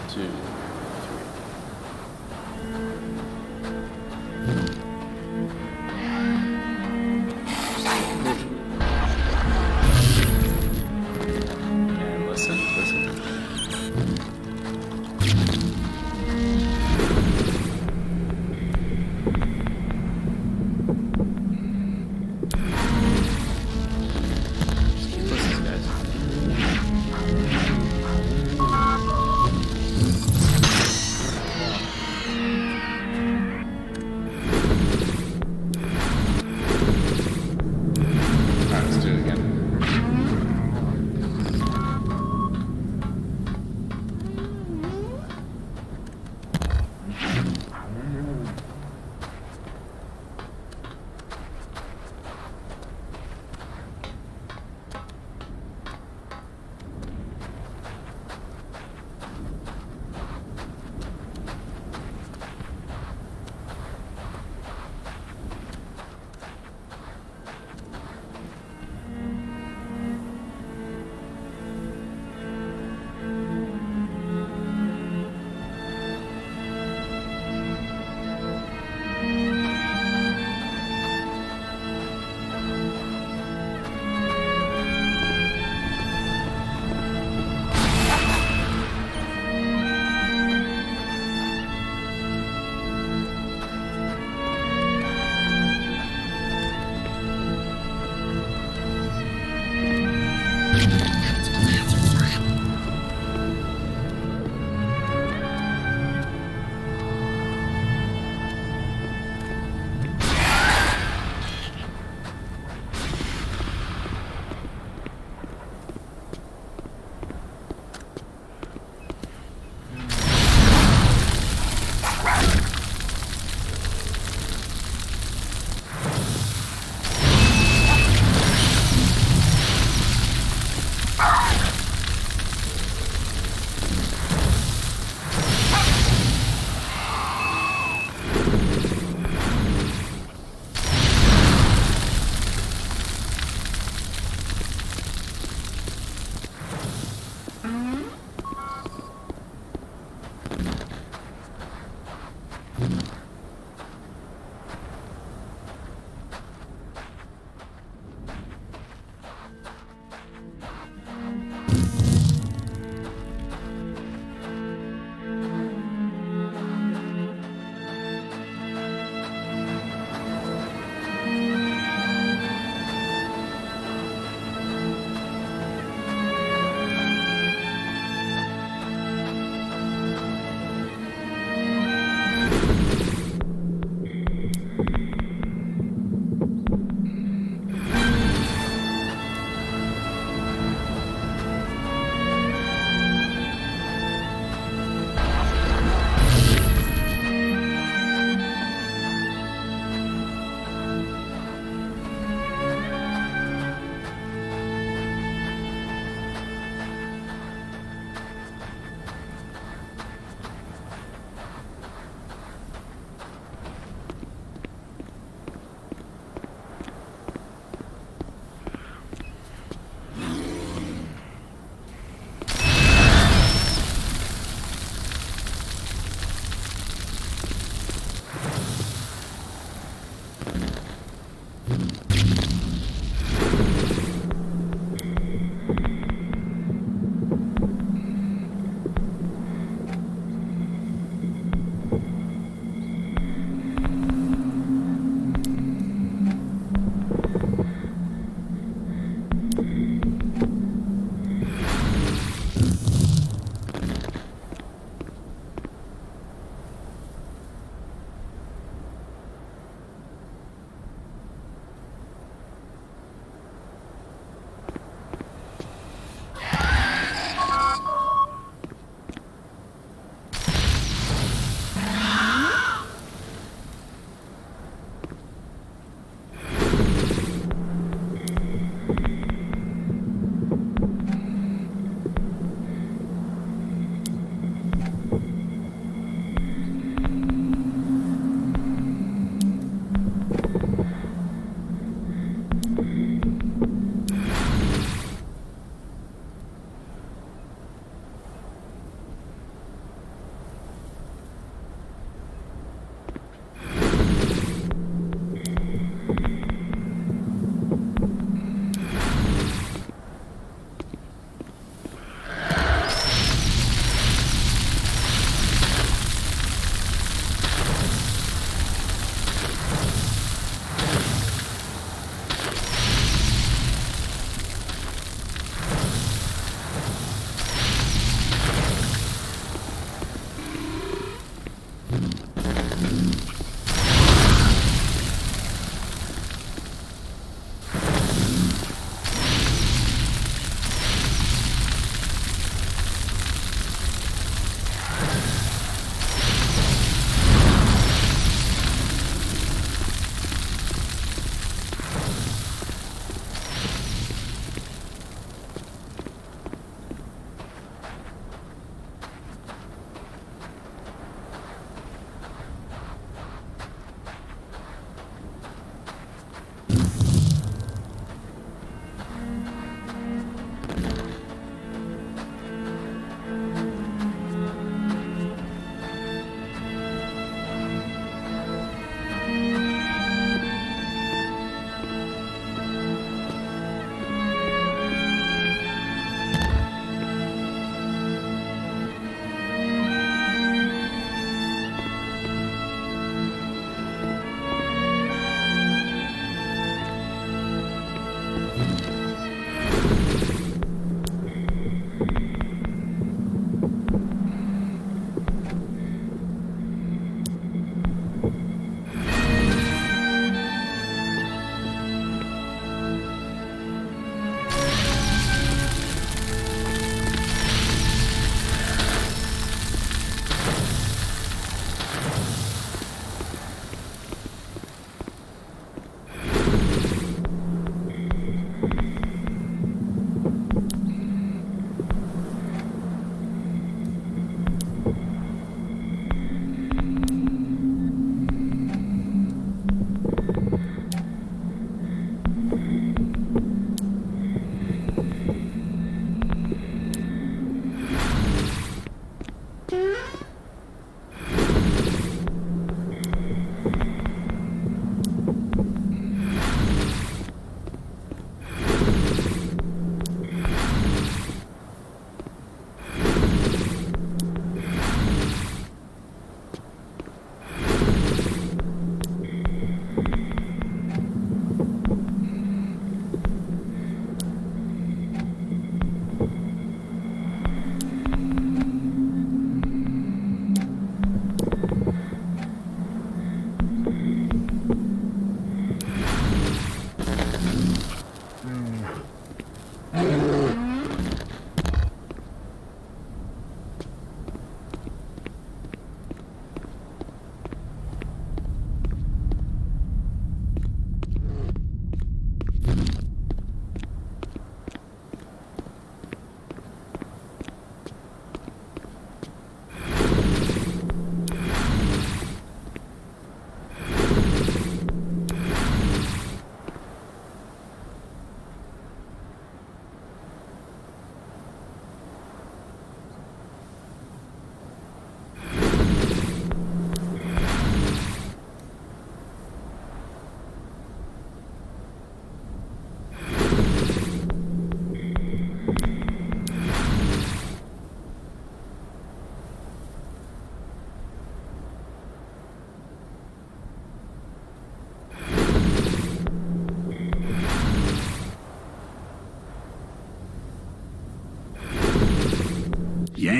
Two. And listen.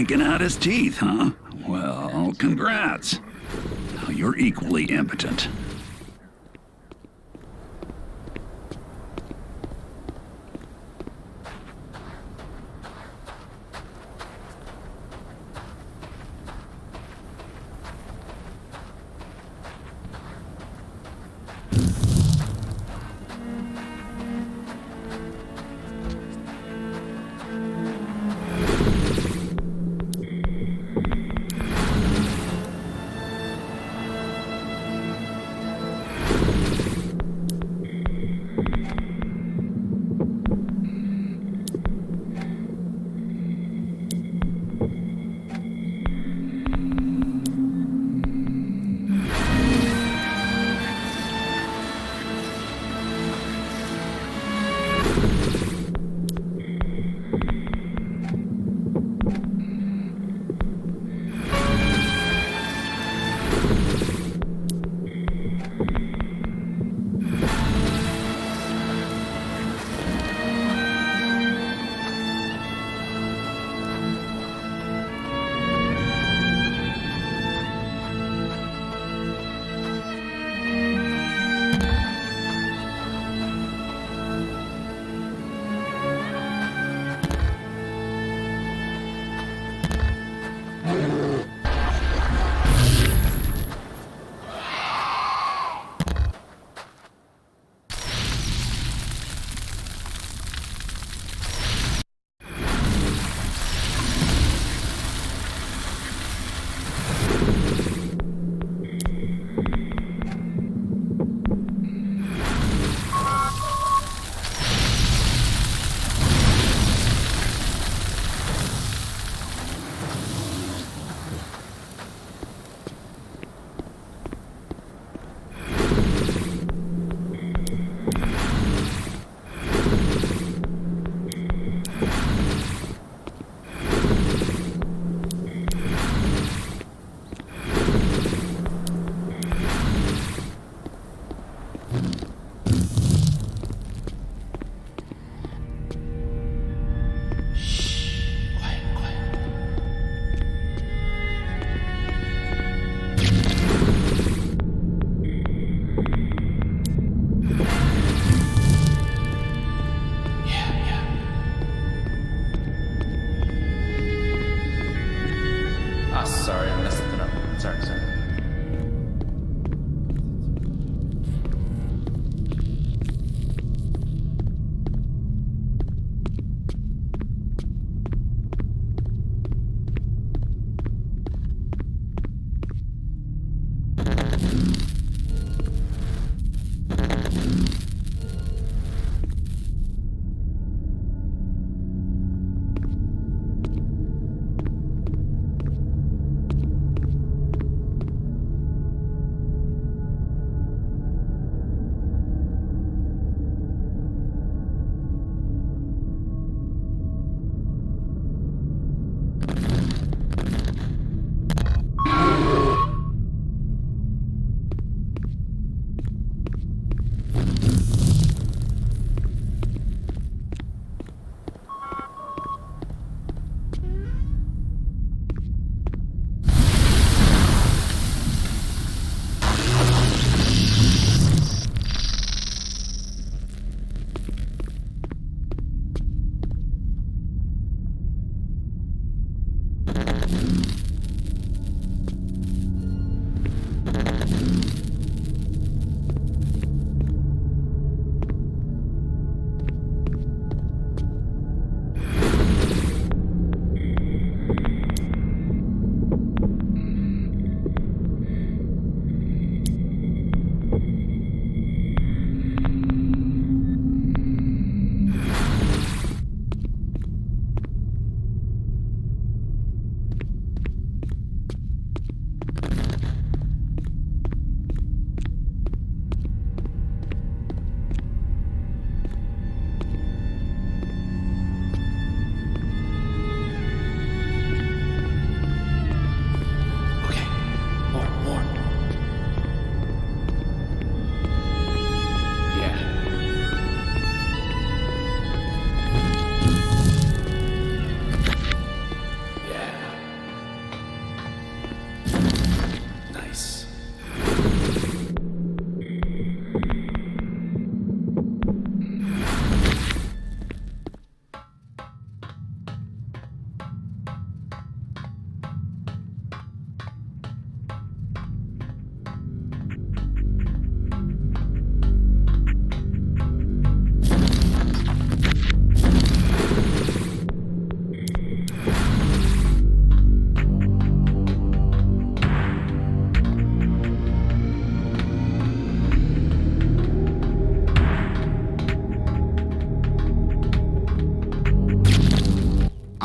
yanking out his teeth, huh? Well, congrats. Now you're equally impotent.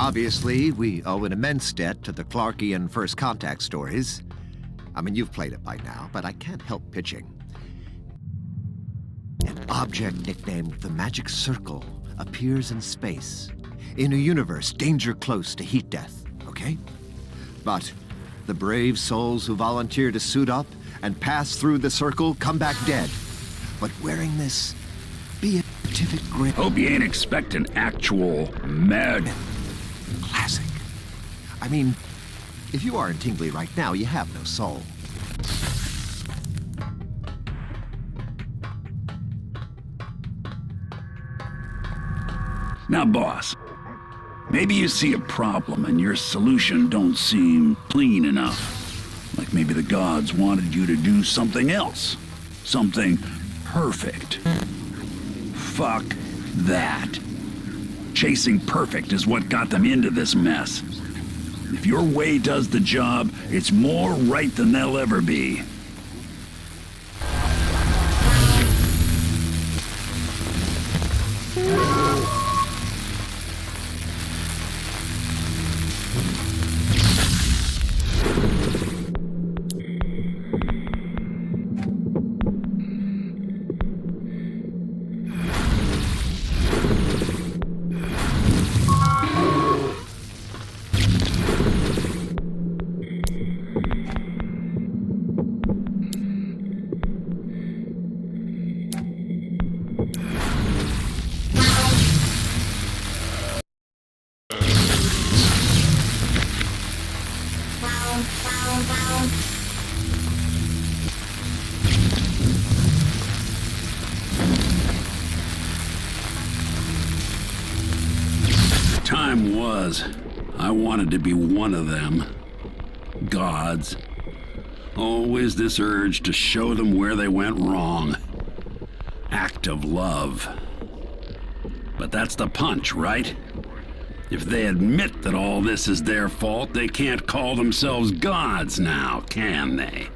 Obviously, we owe an immense debt to the Clarkian First Contact stories. I mean, you've played it by now, but I can't help pitching. An object nicknamed the Magic Circle appears in space, in a universe danger close to heat death, okay? But the brave souls who volunteer to suit up and pass through the circle come back dead. But wearing this beatific grin...
Hope you ain't expecting actual mad...
Classic. I mean, if you aren't tingly right now, you have no soul.
Now, boss, maybe you see a problem and your solution don't seem clean enough. Like maybe the gods wanted you to do something else. Something perfect. Fuck that. Chasing perfect is what got them into this mess. If your way does the job, it's more right than they'll ever be. Time was, I wanted to be one of them. Gods. Always this urge to show them where they went wrong. Act of love. But that's the punch, right? If they admit that all this is their fault, they can't call themselves gods now, can they?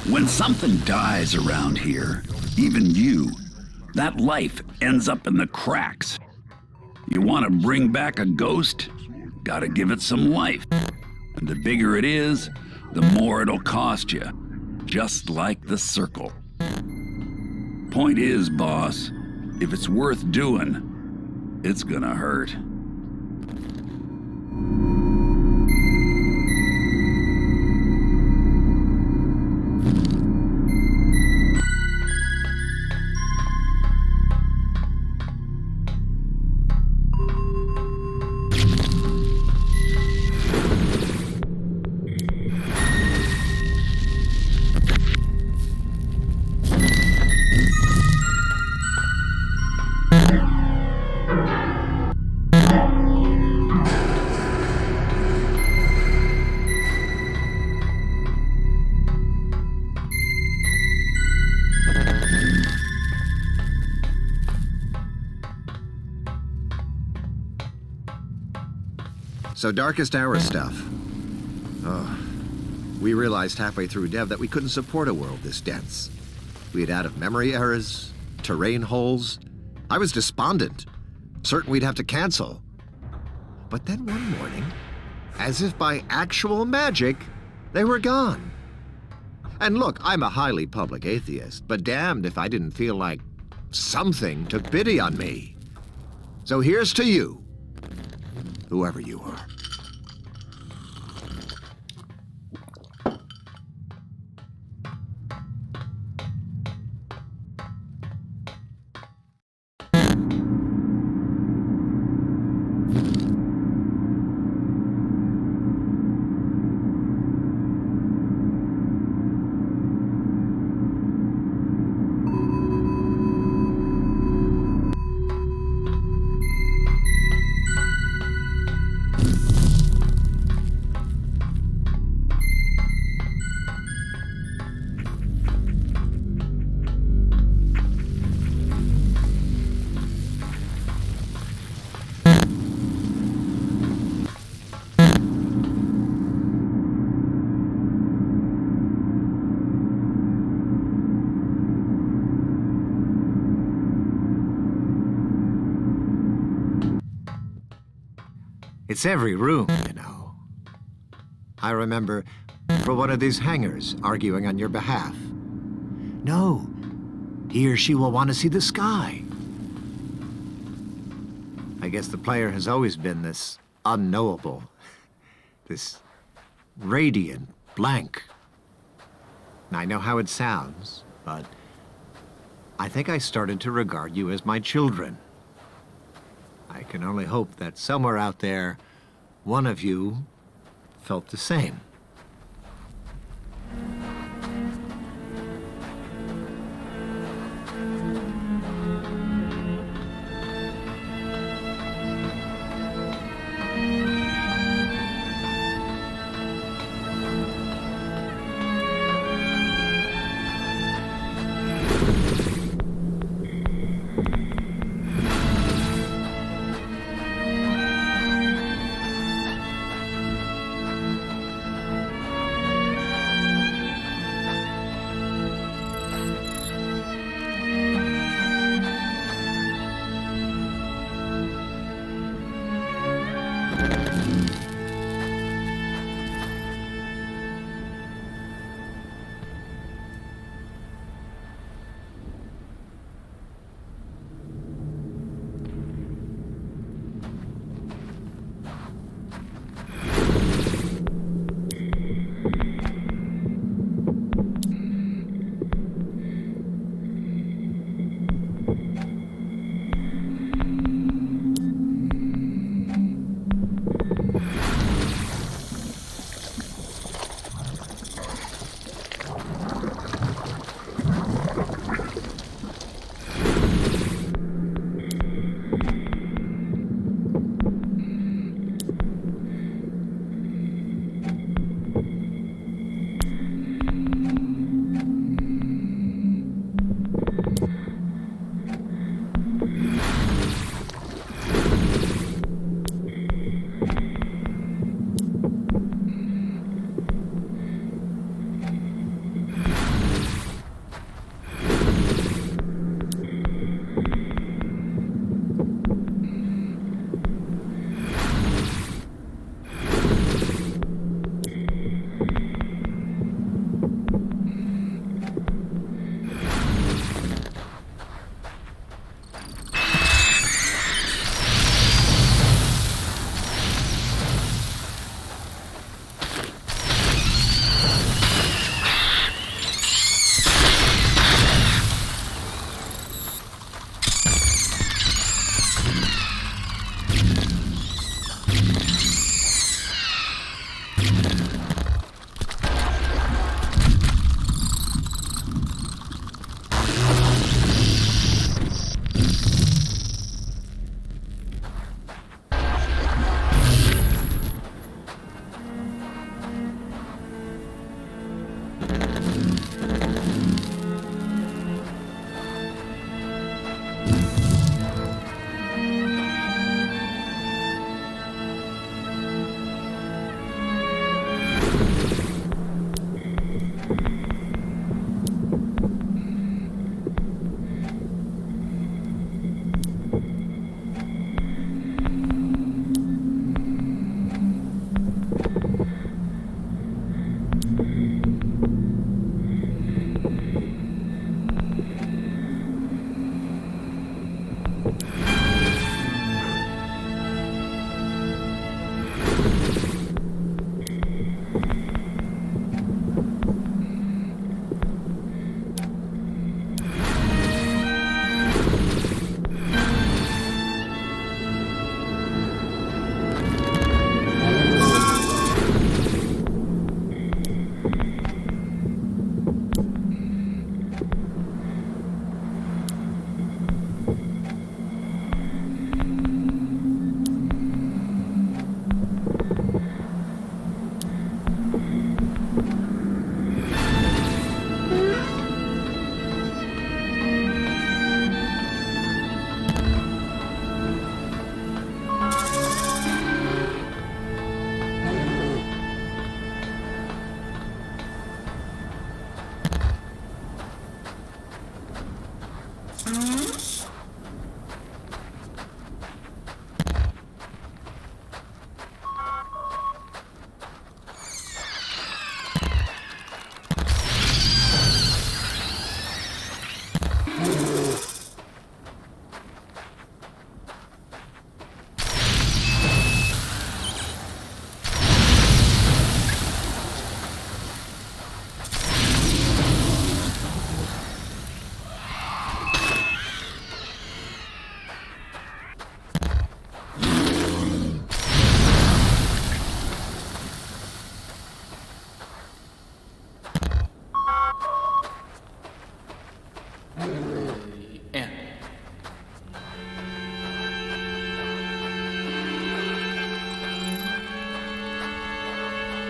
When something dies around here, even you, that life ends up in the cracks. You want to bring back a ghost? Gotta give it some life. And the bigger it is, the more it'll cost you. Just like the circle. Point is, boss, if it's worth doing, it's gonna hurt.
So Darkest Hour stuff. Oh, we realized halfway through dev that we couldn't support a world this dense. We had out-of-memory errors, terrain holes. I was despondent, certain we'd have to cancel. But then one morning, As if by actual magic, they were gone. And look, I'm a highly public atheist, but damned if I didn't feel like something took pity on me. So here's to you, whoever you are. It's every room, you know. I remember for one of these hangers arguing on your behalf. No, he or she will want to see the sky. I guess the player has always been this unknowable, this radiant blank. I know how it sounds, but I think I started to regard you as my children. I can only hope that somewhere out there, one of you felt the same.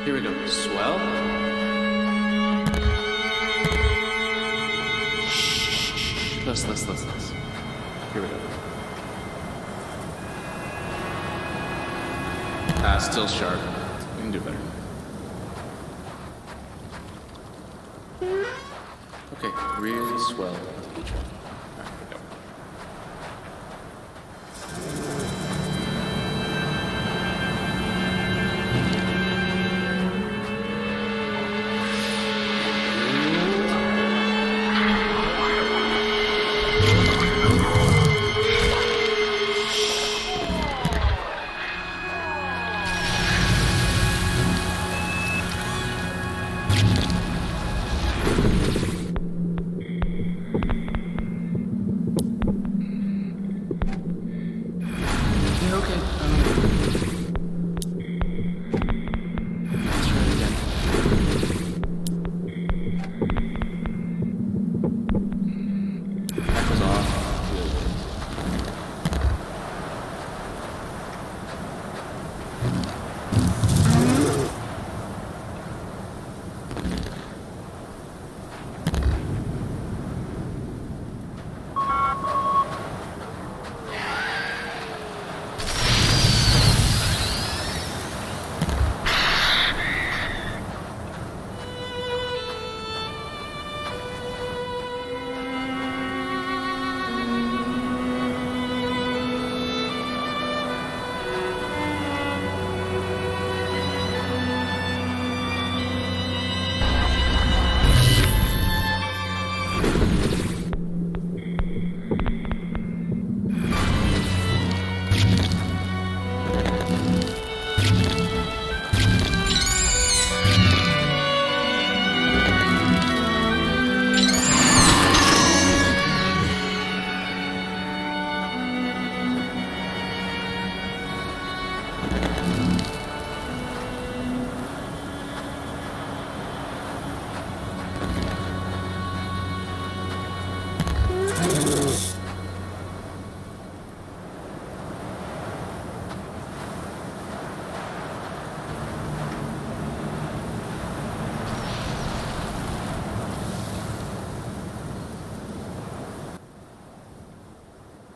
Here we go. Swell. Shh. Less. Here we go. Still sharp. We can do better. Okay, really swell. Each one. Alright, here we go.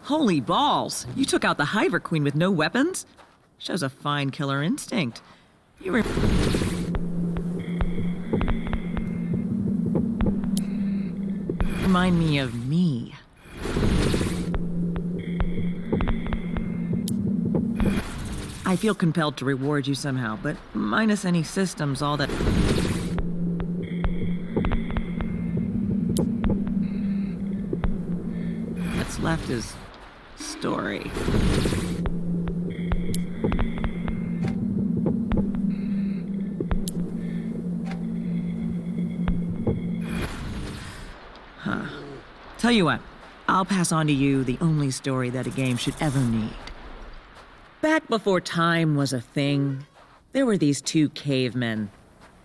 Holy balls! You took out the Hiver Queen with no weapons? Shows a fine killer instinct. You were... Remind me of me. I feel compelled to reward you somehow, but minus any systems, all that... What's left is... story. Huh. Tell you what, I'll pass on to you the only story that a game should ever need. Back before time was a thing, there were these two cavemen.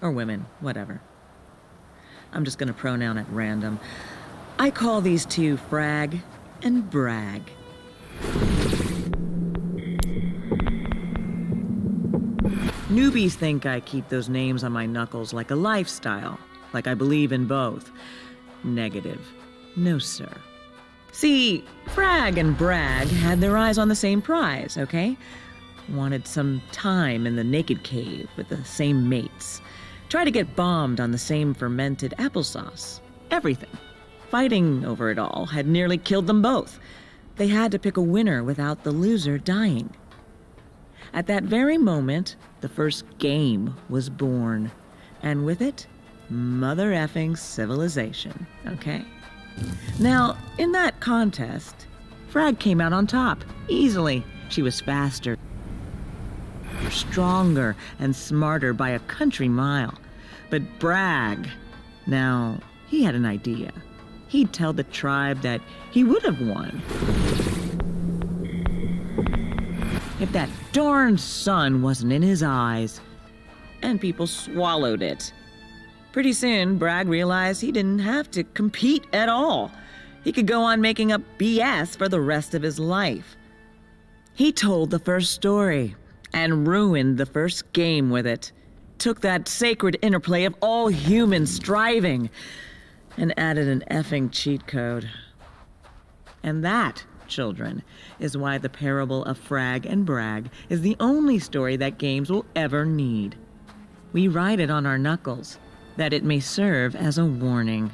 Or women, whatever. I'm just gonna pronoun at random. I call these two Frag and Brag. Newbies think I keep those names on my knuckles like a lifestyle, like I believe in both. Negative. No, sir. See, Frag and Brag had their eyes on the same prize, okay? Wanted some time in the naked cave with the same mates. Tried to get bombed on the same fermented applesauce. Everything. Fighting over it all had nearly killed them both. They had to pick a winner without the loser dying. At that very moment, the first game was born. And with it, mother effing civilization, okay? Now, in that contest, Frag came out on top, easily. She was faster, stronger, and smarter by a country mile. But Brag, now, he had an idea. He'd tell the tribe that he would have won if that darn sun wasn't in his eyes. And people swallowed it. Pretty soon, Brag realized he didn't have to compete at all. He could go on making up BS for the rest of his life. He told the first story and ruined the first game with it. took that sacred interplay of all human striving and added an effing cheat code. And that, children, is why the parable of Frag and Brag is the only story that games will ever need. We write it on our knuckles, that it may serve as a warning.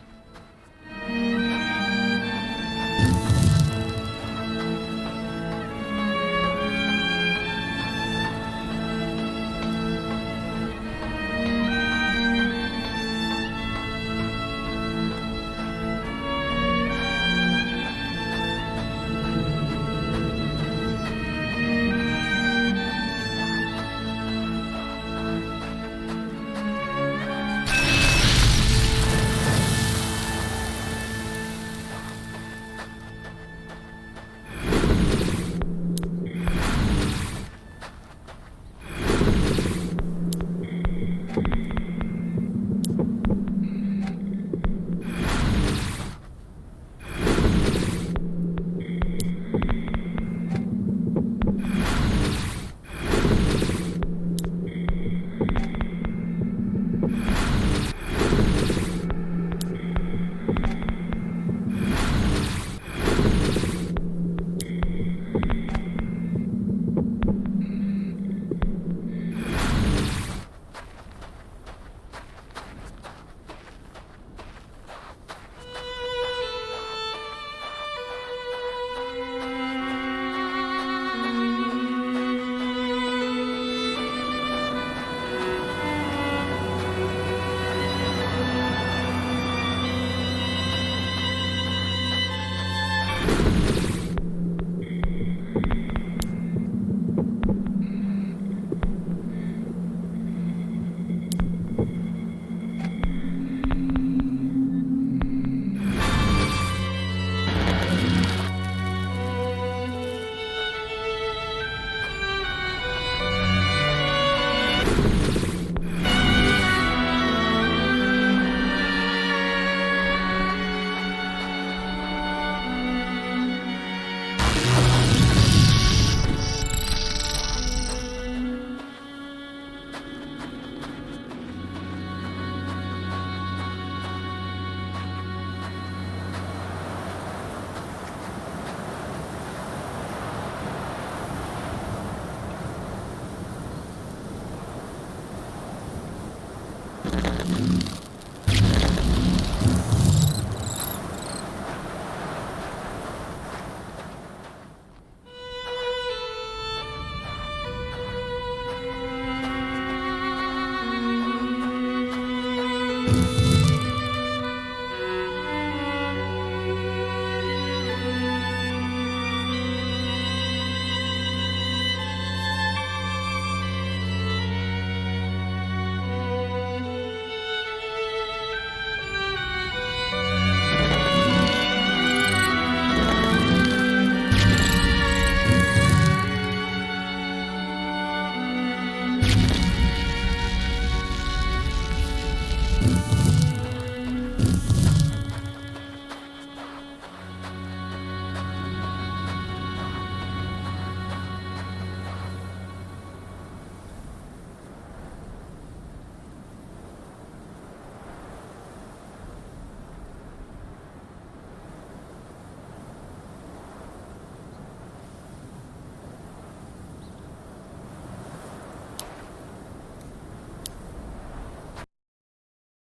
you